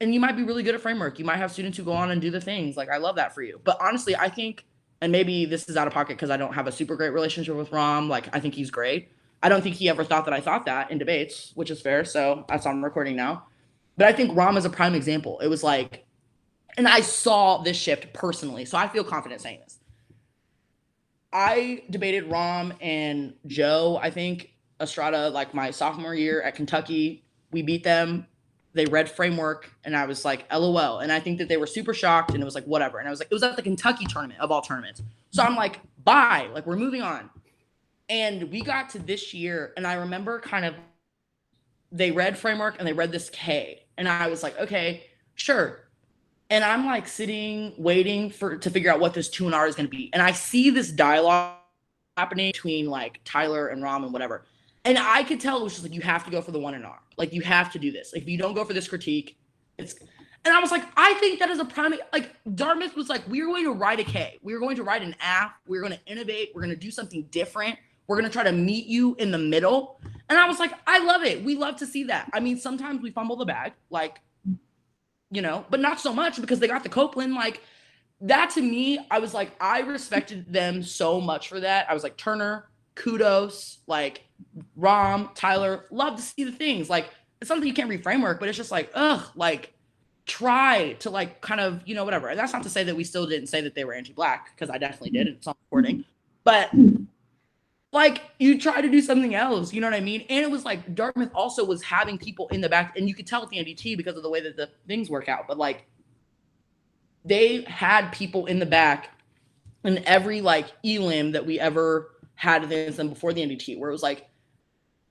and you might be really good at framework. You might have students who go on and do the things. Like, I love that for you. But honestly, I think, and maybe this is out of pocket because I don't have a super great relationship with Rom. Like, I think he's great. I don't think he ever thought that I thought that in debates, which is fair. So that's on recording now. But I think Rom is a prime example. It was like, and I saw this shift personally, so I feel confident saying this. I debated Rom and Joe, I think, Estrada, like my sophomore year at Kentucky. We beat them. They read framework, and I was like, LOL. And I think that they were super shocked, and it was like, whatever. And I was like, it was at the Kentucky tournament of all tournaments. So I'm like, bye. Like, we're moving on. And we got to this year, and I remember kind of, they read framework, and they read this K. And I was like, okay, sure. And I'm like sitting, waiting to figure out what this 2R is going to be. And I see this dialogue happening between like Tyler and Rom and whatever. And I could tell it was just like, you have to go for the 1R. Like, you have to do this. Like, if you don't go for this critique, it's... And I was like, I think that is a prime... Like, Dartmouth was like, we are going to write a K. We are going to write an app. We're going to innovate. We're going to do something different. We're going to try to meet you in the middle. And I was like, I love it. We love to see that. I mean, sometimes we fumble the bag. Like, you know, but not so much because they got the Copeland. Like, that to me, I was like, I respected them so much for that. I was like, Turner, kudos. Like, Rom, Tyler, love to see the things. Like, it's something you can't read framework, but it's just like, ugh, like, try to like kind of, you know, whatever. And that's not to say that we still didn't say that they were anti-Black, because I definitely did. It's on recording. But like, you try to do something else, you know what I mean? And it was like, Dartmouth also was having people in the back, and you could tell at the NDT because of the way that the things work out. But like, they had people in the back in every like elim that we ever had against them before the NDT, where it was like,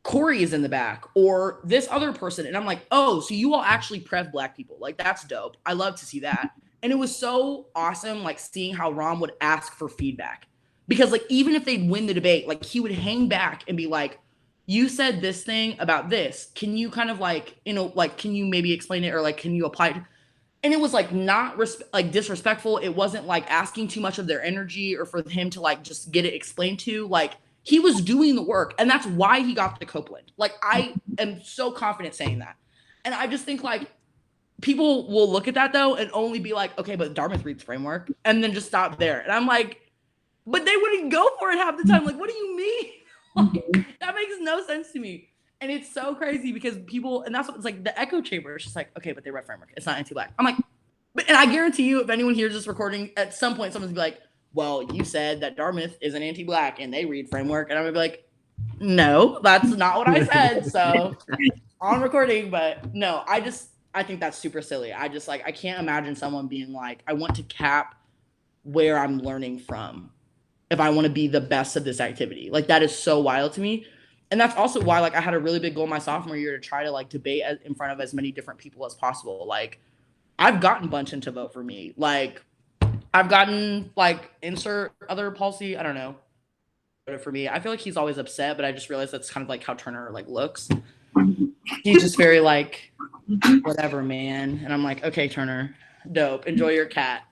Corey is in the back, or this other person. And I'm like, oh, so you all actually pref Black people. Like, that's dope. I love to see that. And it was so awesome, like, seeing how Rom would ask for feedback. Because, like, even if they'd win the debate, like, he would hang back and be like, you said this thing about this. Can you kind of, like, you know, like, can you maybe explain it, or, like, can you apply it? And it was, like, not, like, disrespectful. It wasn't, like, asking too much of their energy or for him to, like, just get it explained to. Like, he was doing the work, and that's why he got the Copeland. Like, I am so confident saying that. And I just think, like, people will look at that, though, and only be like, okay, but Dartmouth reads framework, and then just stop there. And I'm like, but they wouldn't go for it half the time. Like, what do you mean? Like, that makes no sense to me. And it's so crazy because people, and that's what it's like, the echo chamber. It's just like, okay, but they read framework. It's not anti-Black. I'm like, and I guarantee you, if anyone hears this recording, at some point, someone's gonna be like, well, you said that Dartmouth is an anti-Black and they read framework. And I'm gonna be like, no, that's not what I said. So on recording, but no, I think that's super silly. I just like, I can't imagine someone being like, I want to cap where I'm learning from if I want to be the best of this activity. Like, that is so wild to me. And that's also why, like, I had a really big goal my sophomore year to try to like debate in front of as many different people as possible. Like, I've gotten Bunchen to vote for me. Like, I've gotten like insert other policy. I don't know. For me, I feel like he's always upset, but I just realized that's kind of like how Turner like looks. He's just very like, whatever, man. And I'm like, okay, Turner, dope. Enjoy your cat.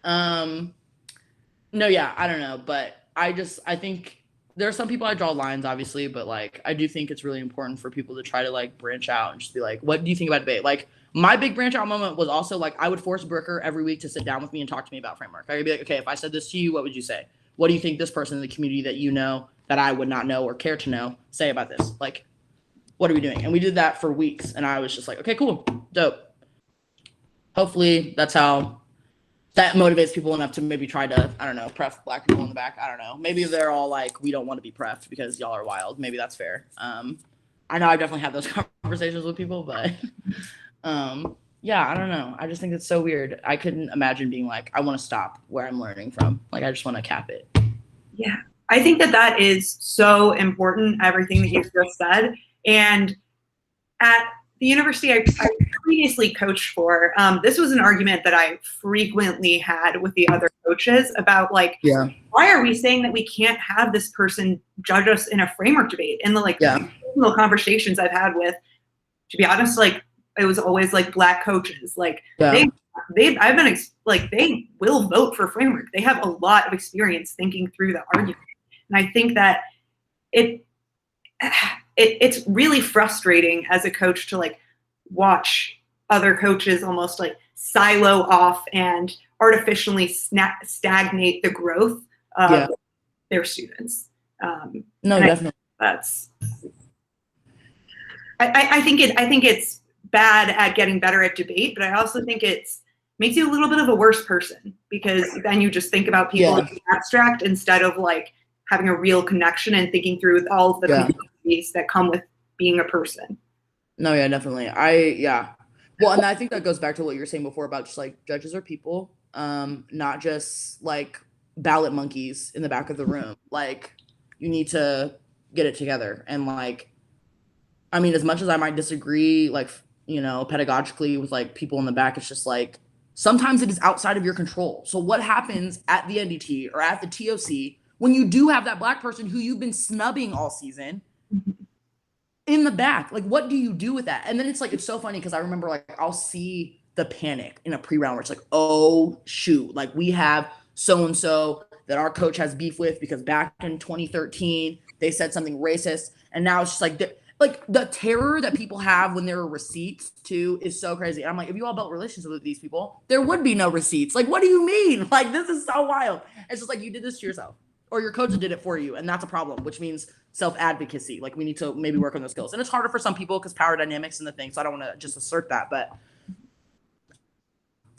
No, yeah, I don't know, but I think there are some people I draw lines, obviously, but like, I do think it's really important for people to try to like branch out and just be like, what do you think about debate? Like, my big branch out moment was also like, I would force Brooker every week to sit down with me and talk to me about framework. I would be like, okay, if I said this to you, what would you say? What do you think this person in the community that you know that I would not know or care to know say about this? Like, what are we doing? And we did that for weeks. And I was just like, okay, cool, dope. Hopefully that's how that motivates people enough to maybe try to, I don't know, pref Black people in the back. I don't know. Maybe they're all like, we don't want to be pref because y'all are wild. Maybe that's fair. I know I've definitely had those conversations with people, but yeah, I don't know. I just think it's so weird. I couldn't imagine being like, I want to stop where I'm learning from. Like, I just want to cap it. Yeah, I think that is so important, everything that you've just said. And at the university I previously coached for, this was an argument that I frequently had with the other coaches about, like, why are we saying that we can't have this person judge us in a framework debate? And the personal conversations I've had with, to be honest, like, it was always like Black coaches, like they will vote for framework. They have a lot of experience thinking through the argument, and I think that it's really frustrating as a coach to like watch other coaches almost like silo off and artificially stagnate the growth of their students. No, definitely. I think it's bad at getting better at debate, but I also think it's makes you a little bit of a worse person, because then you just think about people in the abstract instead of like having a real connection and thinking through all of the complexities that come with being a person. No, yeah, definitely. Well, and I think that goes back to what you were saying before about just like judges are people, not just like ballot monkeys in the back of the room. Like, you need to get it together. And like, I mean, as much as I might disagree, like, you know, pedagogically with like people in the back, it's just like, sometimes it is outside of your control. So what happens at the NDT or at the TOC when you do have that Black person who you've been snubbing all season in the back? Like, what do you do with that? And then it's like, it's so funny because I remember like I'll see the panic in a pre-round where it's like, oh shoot, like we have so-and-so that our coach has beef with because back in 2013 they said something racist, and now it's just like the terror that people have when there are receipts too is so crazy. And I'm like, if you all built relationships with these people, there would be no receipts. Like, what do you mean? Like, this is so wild. It's just like, you did this to yourself, or your coach did it for you, and that's a problem, which means self-advocacy. Like, we need to maybe work on those skills. And it's harder for some people because power dynamics and the thing, so I don't want to just assert that. But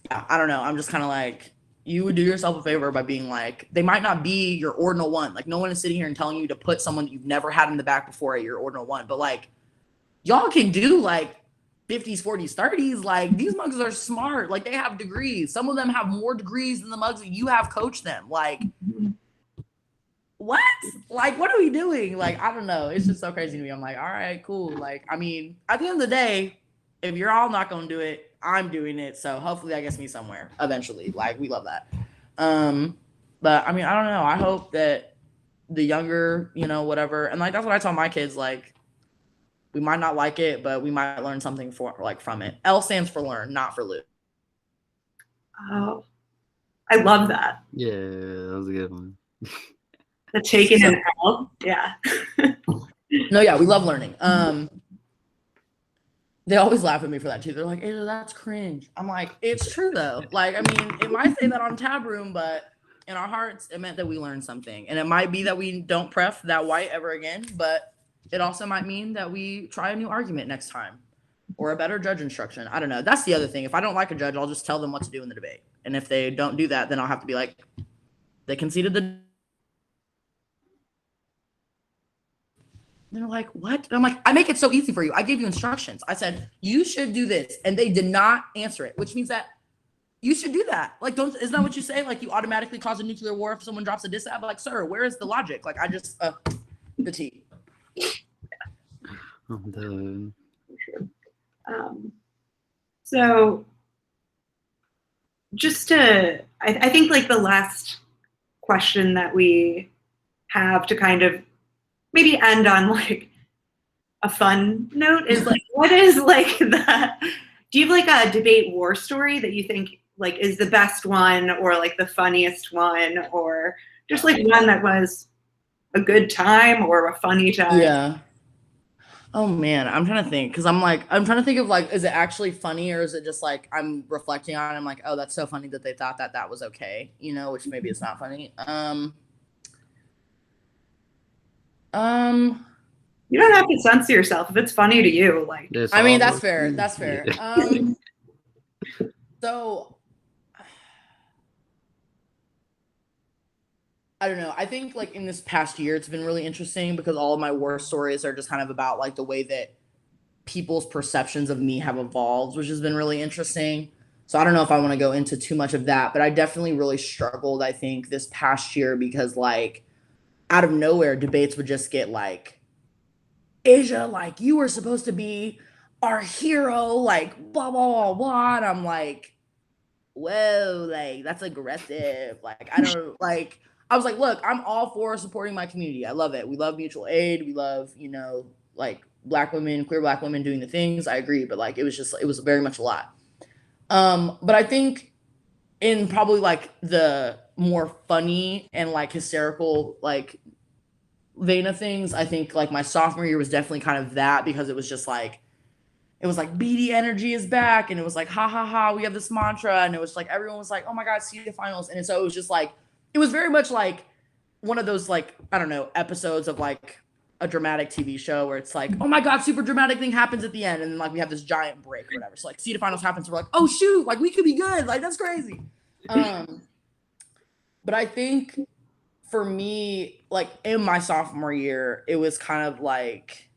yeah, I don't know. I'm just kind of like, you would do yourself a favor by being like, they might not be your ordinal one. Like, no one is sitting here and telling you to put someone that you've never had in the back before at your ordinal one. But like, y'all can do like 50s, 40s, 30s. Like, these mugs are smart. Like, they have degrees. Some of them have more degrees than the mugs that you have coached them. Like, what? Like, what are we doing? Like, I don't know. It's just so crazy to me. I'm like, all right, cool. Like, I mean, at the end of the day, if you're all not going to do it, I'm doing it. So hopefully that gets me somewhere eventually. Like, we love that. But I mean, I don't know. I hope that the younger, you know, whatever. And like, that's what I tell my kids. Like, we might not like it, but we might learn something from it. L stands for learn, not for lose. Oh, I love that. Yeah, that was a good one. The taken and L. Yeah. No, yeah, we love learning. They always laugh at me for that too. They're like, Azja, that's cringe. I'm like, it's true though. Like, I mean, it might say that on tab room, but in our hearts, it meant that we learned something. And it might be that we don't pref that white ever again, but it also might mean that we try a new argument next time or a better judge instruction. I don't know. That's the other thing. If I don't like a judge, I'll just tell them what to do in the debate. And if they don't do that, then I'll have to be like, they conceded the. They're like, what? And I'm like, I make it so easy for you. I gave you instructions. I said, you should do this. And they did not answer it, which means that you should do that. Like, isn't that what you say? Like, you automatically cause a nuclear war if someone drops a diss. I'm like, sir, where is the logic? Like, I just, the T. I'm done. So just to, I think like the last question that we have to kind of maybe end on like a fun note is like, what is like do you have like a debate war story that you think like is the best one, or like the funniest one, or just like one that was a good time or a funny time? Yeah. Oh man, I'm trying to think, because I'm trying to think of like, is it actually funny, or is it just like I'm reflecting on it? I'm like, oh, that's so funny that they thought that was okay, you know, which maybe it's not funny. You don't have to censor yourself if it's funny to you. Like, I mean, that's fair. That's fair. So I don't know. I think like in this past year, it's been really interesting because all of my war stories are just kind of about like the way that people's perceptions of me have evolved, which has been really interesting. So I don't know if I want to go into too much of that, but I definitely really struggled, I think, this past year because like out of nowhere, debates would just get like, Azja, like you were supposed to be our hero, like blah blah blah blah. And I'm like, whoa, like that's aggressive. Like I don't like. I was like, look, I'm all for supporting my community. I love it. We love mutual aid. We love, like black women, queer black women doing the things. I agree, but like it was very much a lot. But I think in probably like the more funny and like hysterical like vein of things, I think like my sophomore year was definitely kind of that because it was just like it was like BD energy is back, and it was like ha ha ha, we have this mantra, and it was like everyone was like, oh my god, see the finals, and so it was just like it was very much like one of those like I don't know episodes of like a dramatic TV show where it's like, oh my god, super dramatic thing happens at the end, and then like we have this giant break or whatever. So like see the finals happens, we're like, oh shoot, like we could be good, like that's crazy. But I think for me, like in my sophomore year, it was kind of like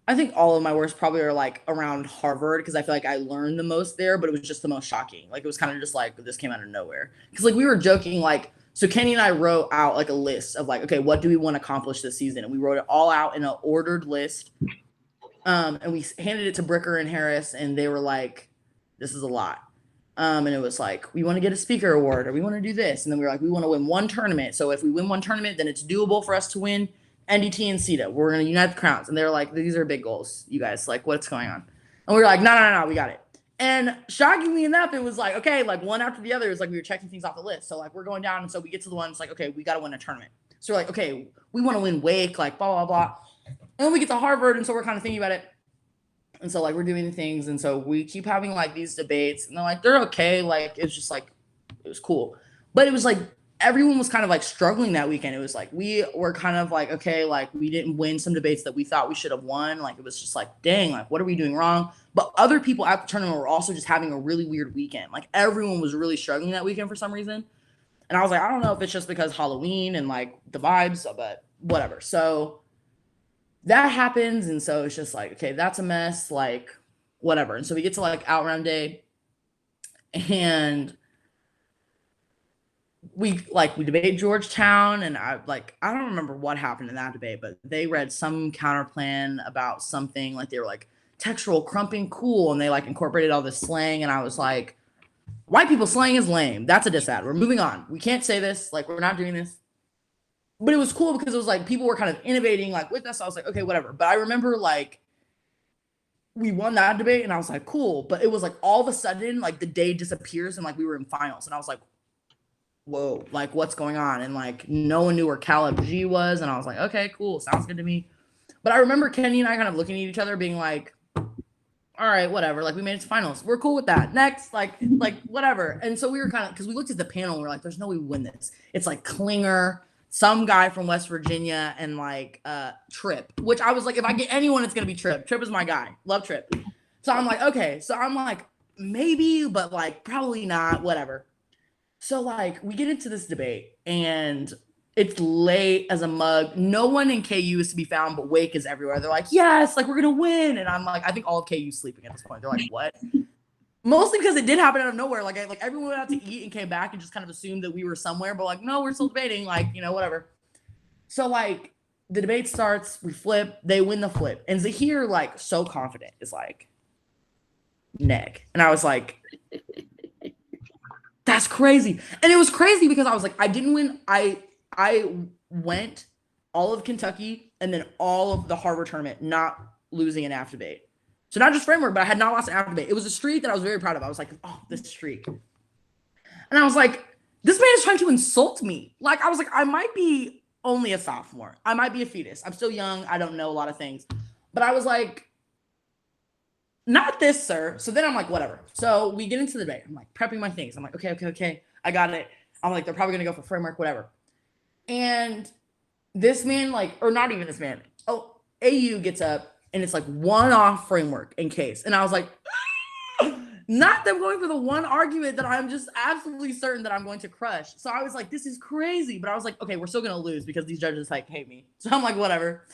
I think all of my works probably are like around Harvard because I feel like I learned the most there, but it was just the most shocking. Like it was kind of just like this came out of nowhere. Because like we were joking, like so Kenny and I wrote out like a list of like, okay, what do we want to accomplish this season? And we wrote it all out in an ordered list. And we handed it to Bricker and Harris, and they were like, this is a lot. And it was like, we want to get a speaker award or we want to do this. And then we were like, we want to win one tournament. So if we win one tournament, then it's doable for us to win NDT and CETA. We're going to unite the crowns. And they're like, these are big goals, you guys. Like, what's going on? And we were like, no, we got it. And shockingly enough, it was like, okay, like one after the other. It was like we were checking things off the list. So like we're going down. And so we get to the one, it's like, okay, we got to win a tournament. So we're like, okay, we want to win Wake, like blah, blah, blah. And then we get to Harvard. And so we're kind of thinking about it. And so like we're doing the things. And so we keep having like these debates. And they're like, they're okay. Like, it's just like, it was cool. But it was like, everyone was kind of like struggling that weekend. It was like we were kind of like, okay, like we didn't win some debates that we thought we should have won. Like it was just like, dang, like what are we doing wrong? But other people at the tournament were also just having a really weird weekend. Like everyone was really struggling that weekend for some reason. And I was like, I don't know if it's just because Halloween and like the vibes, but whatever. So that happens. And so it's just like, okay, that's a mess, like whatever. And so we get to like out round day, and we debate Georgetown, and I don't remember what happened in that debate, but they read some counter plan about something, like they were like textural crumping cool, and they like incorporated all this slang, and I was like, white people slang is lame. That's a diss ad. We're moving on. We can't say this. Like we're not doing this. But it was cool because it was like people were kind of innovating like with us. So I was like, okay, whatever. But I remember like we won that debate, and I was like, cool. But it was like all of a sudden, like the day disappears, and like we were in finals, and I was like, whoa, like what's going on? And like no one knew where Caleb G was, and I was like, okay, cool, sounds good to me. But I remember Kenny and I kind of looking at each other being like, all right, whatever, like we made it to finals, we're cool with that, next, like whatever. And so we were kind of, because we looked at the panel and we are like, there's no way we win this. It's like Klinger, some guy from West Virginia, and like Tripp, which I was like, if I get anyone, it's gonna be Tripp. Tripp is my guy, love Tripp. So I'm like, okay, so I'm like, maybe, but like probably not, whatever. So like we get into this debate, and it's late as a mug. No one in KU is to be found, but Wake is everywhere. They're like, yes, like we're gonna win. And I'm like, I think all of KU's sleeping at this point. They're like, what? Mostly because it did happen out of nowhere. Like everyone went out to eat and came back and just kind of assumed that we were somewhere, but like, no, we're still debating, like, whatever. So like the debate starts, we flip, they win the flip. And Zahir, like so confident, is like, neg. And I was like, that's crazy. And it was crazy because I was like, I didn't win. I went all of Kentucky and then all of the Harvard tournament, not losing an after debate. So not just framework, but I had not lost an after debate. It was a streak that I was very proud of. I was like, oh, this streak. And I was like, this man is trying to insult me. Like, I was like, I might be only a sophomore. I might be a fetus. I'm still young. I don't know a lot of things. But I was like, not this, sir. So then I'm like, whatever. So we get into the debate. I'm like prepping my things. I'm like, okay. I got it. I'm like, they're probably going to go for framework, whatever. And this man, like, or not even this man. Oh, AU gets up and it's like one-off framework in case. And I was like, not them going for the one argument that I'm just absolutely certain that I'm going to crush. So I was like, this is crazy. But I was like, okay, we're still going to lose because these judges like hate me. So I'm like, whatever.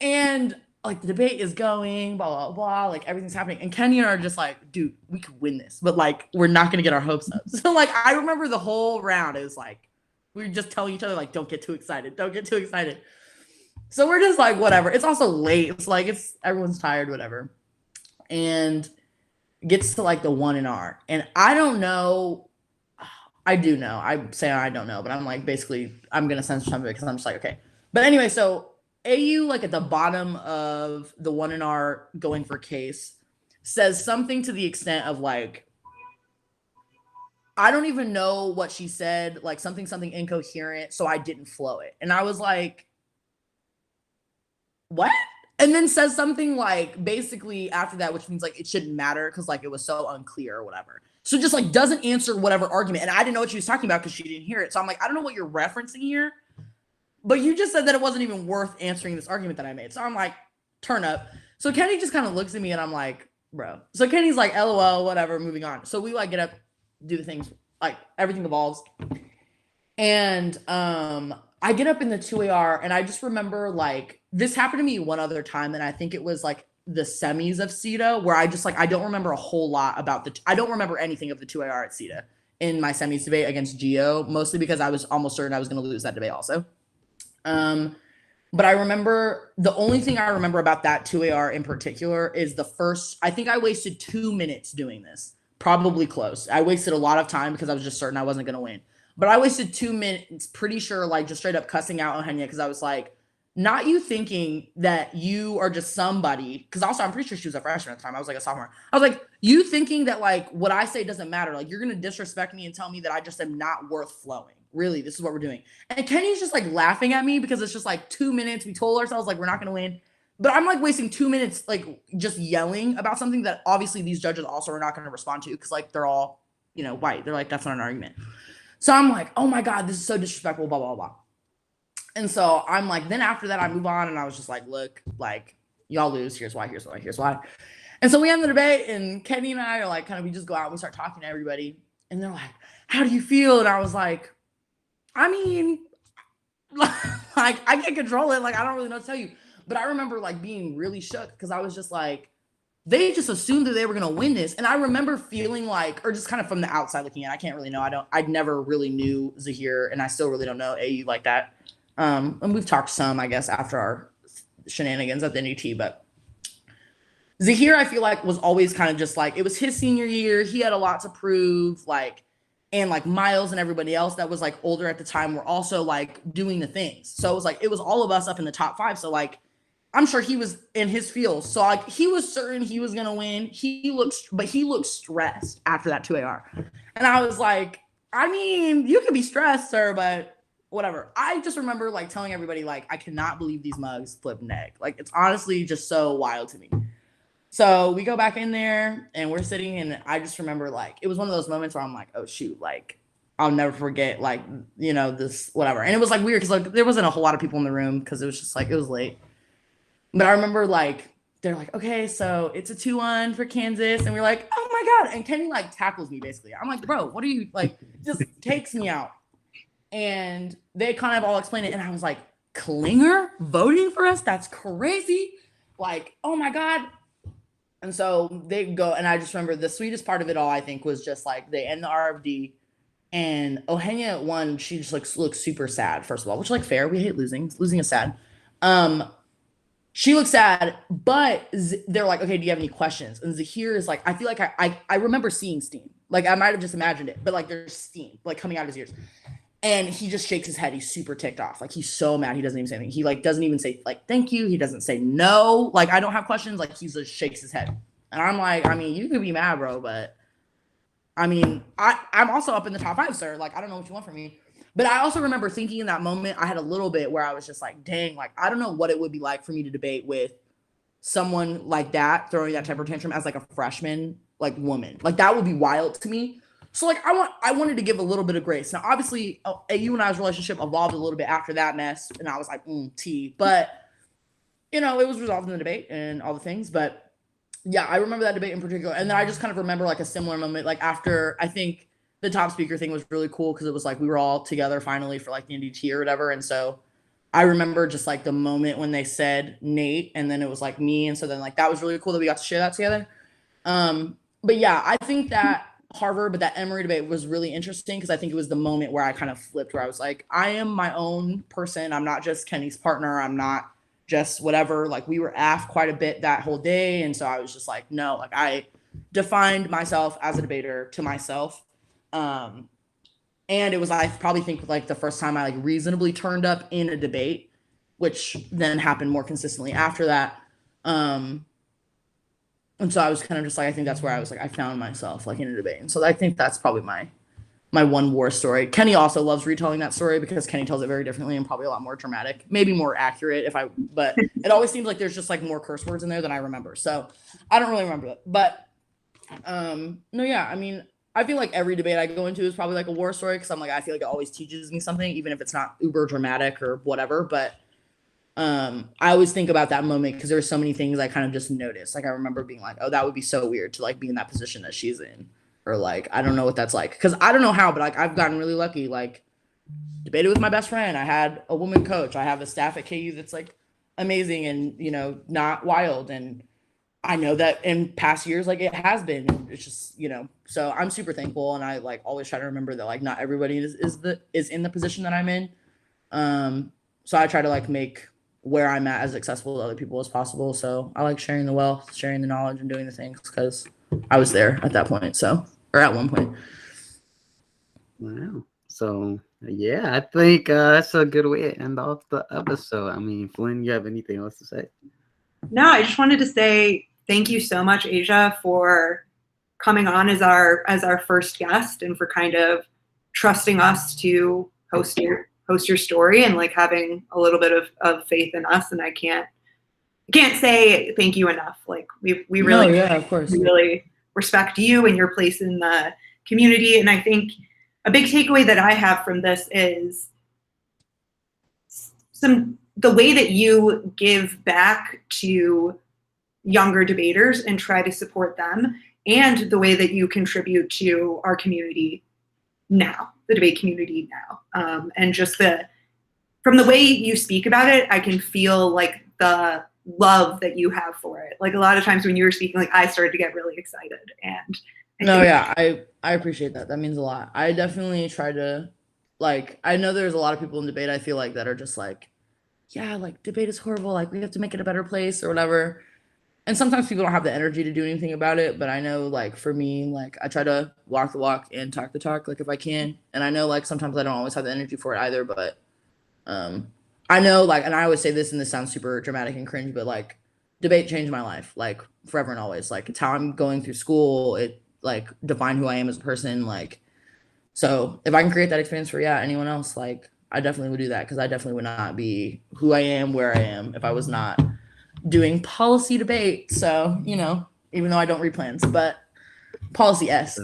And like the debate is going, blah, blah, blah, like everything's happening. And Kenny and I are just like, dude, we could win this, but like, we're not going to get our hopes up. So like, I remember the whole round, it was like, we were just telling each other, like, don't get too excited. Don't get too excited. So we're just like, whatever. It's also late. It's like, everyone's tired, whatever. And gets to like the 1NR. And I don't know. I do know. I say I don't know, but I'm like, basically, I'm going to censor some of it because I'm just like, okay. But anyway, so AU, like at the bottom of the 1NR going for case, says something to the extent of like, I don't even know what she said, like something incoherent, so I didn't flow it. And I was like, what? And then says something like basically after that, which means like it shouldn't matter because like it was so unclear or whatever. So just like doesn't answer whatever argument. And I didn't know what she was talking about because she didn't hear it. So I'm like, I don't know what you're referencing here, but you just said that it wasn't even worth answering this argument that I made. So I'm like, turn up. So Kenny just kind of looks at me and I'm like, bro. So Kenny's like, LOL, whatever, moving on. So we like get up, do the things, like everything evolves. And I get up in the 2AR and I just remember like this happened to me one other time, and I think it was like the semis of CETA, where I just like I don't remember a whole lot about I don't remember anything of the 2AR at CETA in my semis debate against Geo, mostly because I was almost certain I was going to lose that debate also. But I remember the only thing I remember about that 2AR in particular is the first, I think I wasted 2 minutes doing this, probably close. I wasted a lot of time because I was just certain I wasn't going to win. But I wasted 2 minutes, pretty sure, like just straight up cussing out Eugenia because I was like, not you thinking that you are just somebody, because also I'm pretty sure she was a freshman at the time. I was like a sophomore. I was like, you thinking that like what I say doesn't matter. Like you're going to disrespect me and tell me that I just am not worth flowing. Really, this is what we're doing. And Kenny's just like laughing at me because it's just like 2 minutes. We told ourselves like we're not going to win. But I'm like wasting 2 minutes like just yelling about something that obviously these judges also are not going to respond to because like they're all, you know, white. They're like, that's not an argument. So I'm like, oh my God, this is so disrespectful, blah, blah, blah. And so I'm like, then after that, I move on and I was just like, look, like, y'all lose. Here's why, here's why, here's why. And so we end the debate and Kenny and I are like, kind of, we just go out and we start talking to everybody. And they're like, how do you feel? And I was like, I mean, like, I can't control it. Like, I don't really know what to tell you. But I remember like being really shook because I was just like, they just assumed that they were going to win this. And I remember feeling like, or just kind of from the outside looking in, I can't really know. I never really knew Zahir, and I still really don't know AU like that. And we've talked some, I guess, after our shenanigans at the NUT, but Zahir, I feel like, was always kind of just like, it was his senior year. He had a lot to prove, like, and like Miles and everybody else that was like older at the time were also like doing the things. So it was like, it was all of us up in the top 5. So like, I'm sure he was in his field. So like he was certain he was gonna win. He looked stressed after that 2AR. And I was like, I mean, you can be stressed, sir, but whatever. I just remember like telling everybody, like, I cannot believe these mugs flip neg. Like, it's honestly just so wild to me. So we go back in there and we're sitting, and I just remember like it was one of those moments where I'm like, oh shoot, like I'll never forget, like, you know, this whatever. And it was like weird because like there wasn't a whole lot of people in the room because it was just like it was late. But I remember like they're like, okay, so it's a 2-1 for Kansas, and we're like, oh my God. And Kenny like tackles me basically. I'm like, bro, what are you like? Just takes me out. And they kind of all explain it, and I was like, Klinger voting for us? That's crazy. Like, oh my God. And so they go, and I just remember the sweetest part of it all, I think, was just like they end the RFD, and Eugenia won. She just looks super sad, first of all, which like fair. We hate losing. Losing is sad. She looks sad, but they're like, okay, do you have any questions? And Zahir is like, I feel like I remember seeing steam. Like I might have just imagined it, but like there's steam like coming out of his ears. And he just shakes his head. He's super ticked off. Like he's so mad. He doesn't even say anything. He like doesn't even say like thank you. He doesn't say no. Like I don't have questions. Like he just shakes his head. And I'm like, I mean, you could be mad, bro, but I mean, I'm also up in the top 5, sir. Like I don't know what you want from me. But I also remember thinking in that moment, I had a little bit where I was just like, dang, like I don't know what it would be like for me to debate with someone like that throwing that temper tantrum as like a freshman like woman. Like that would be wild to me. So like I wanted to give a little bit of grace. Now obviously AU and I's relationship evolved a little bit after that mess, and I was like T, but you know it was resolved in the debate and all the things. But yeah, I remember that debate in particular, and then I just kind of remember like a similar moment like after I think the top speaker thing was really cool because it was like we were all together finally for like the NDT or whatever, and so I remember just like the moment when they said Nate and then it was like me. And so then like that was really cool that we got to share that together. But yeah, I think that Harvard, but that Emory debate was really interesting because I think it was the moment where I kind of flipped, where I was like, I am my own person. I'm not just Kenny's partner. I'm not just whatever. Like we were aft quite a bit that whole day. And so I was just like, no, like I defined myself as a debater to myself. And it was, I probably think like the first time I like reasonably turned up in a debate, which then happened more consistently after that. And so I was kind of just like, I think that's where I was like, I found myself like in a debate. And so I think that's probably my one war story. Kenny also loves retelling that story because Kenny tells it very differently and probably a lot more dramatic, maybe more accurate but it always seems like there's just like more curse words in there than I remember. So I don't really remember it. But no, yeah, I mean, I feel like every debate I go into is probably like a war story because I'm like, I feel like it always teaches me something, even if it's not uber dramatic or whatever. But I always think about that moment because there were so many things I kind of just noticed. Like I remember being like, oh, that would be so weird to like be in that position that she's in. Or like, I don't know what that's like. Because I don't know how, but like I've gotten really lucky. Like debated with my best friend. I had a woman coach. I have a staff at KU that's like amazing and, you know, not wild. And I know that in past years, like it has been, it's just, you know, so I'm super thankful. And I like always try to remember that like not everybody is in the position that I'm in. So I try to like make where I'm at as accessible to other people as possible. So I like sharing the wealth, sharing the knowledge and doing the things because I was there at that point. So, or at one point. Wow. So yeah, I think that's a good way to end off the episode. I mean, Flynn, you have anything else to say? No, I just wanted to say thank you so much, Azja, for coming on as our first guest and for kind of trusting us to host your story and like having a little bit of faith in us. And I can't say thank you enough. Like we really, yeah, of course. we really respect you and your place in the community. And I think a big takeaway that I have from this is the way that you give back to younger debaters and try to support them, and the way that you contribute to our community now, the debate community now. And just from the way you speak about it, I can feel like the love that you have for it. Like a lot of times when you were speaking, like I started to get really excited. And no, yeah, I appreciate that. That means a lot. I definitely try to, like, I know there's a lot of people in debate, I feel like, that are just like, yeah, like debate is horrible. Like we have to make it a better place or whatever. And sometimes people don't have the energy to do anything about it. But I know like for me, like I try to walk the walk and talk the talk, like if I can. And I know like sometimes I don't always have the energy for it either. But I know like, and I always say this and this sounds super dramatic and cringe, but like debate changed my life, like forever and always. Like it's how I'm going through school. It like defined who I am as a person. Like, so if I can create that experience for anyone else, like I definitely would do that because I definitely would not be who I am, where I am, if I was not doing policy debate. So, you know, even though I don't read plans, but policy-esque.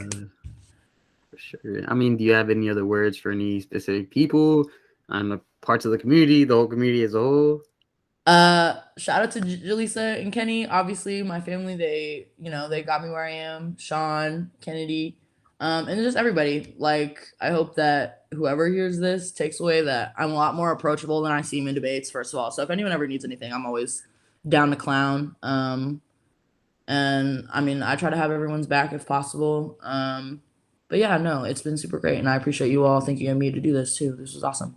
For sure. I mean, do you have any other words for any specific people on the parts of the community, the whole community as a whole? Shout out to Jaleesa and Kenny. Obviously, my family, they, you know, they got me where I am. Sean, Kennedy, and just everybody. Like, I hope that whoever hears this takes away that I'm a lot more approachable than I seem in debates, first of all. So if anyone ever needs anything, I'm always down to clown. And I mean, I try to have everyone's back if possible. But yeah, no, it's been super great. And I appreciate you all thinking of me to do this too. This was awesome.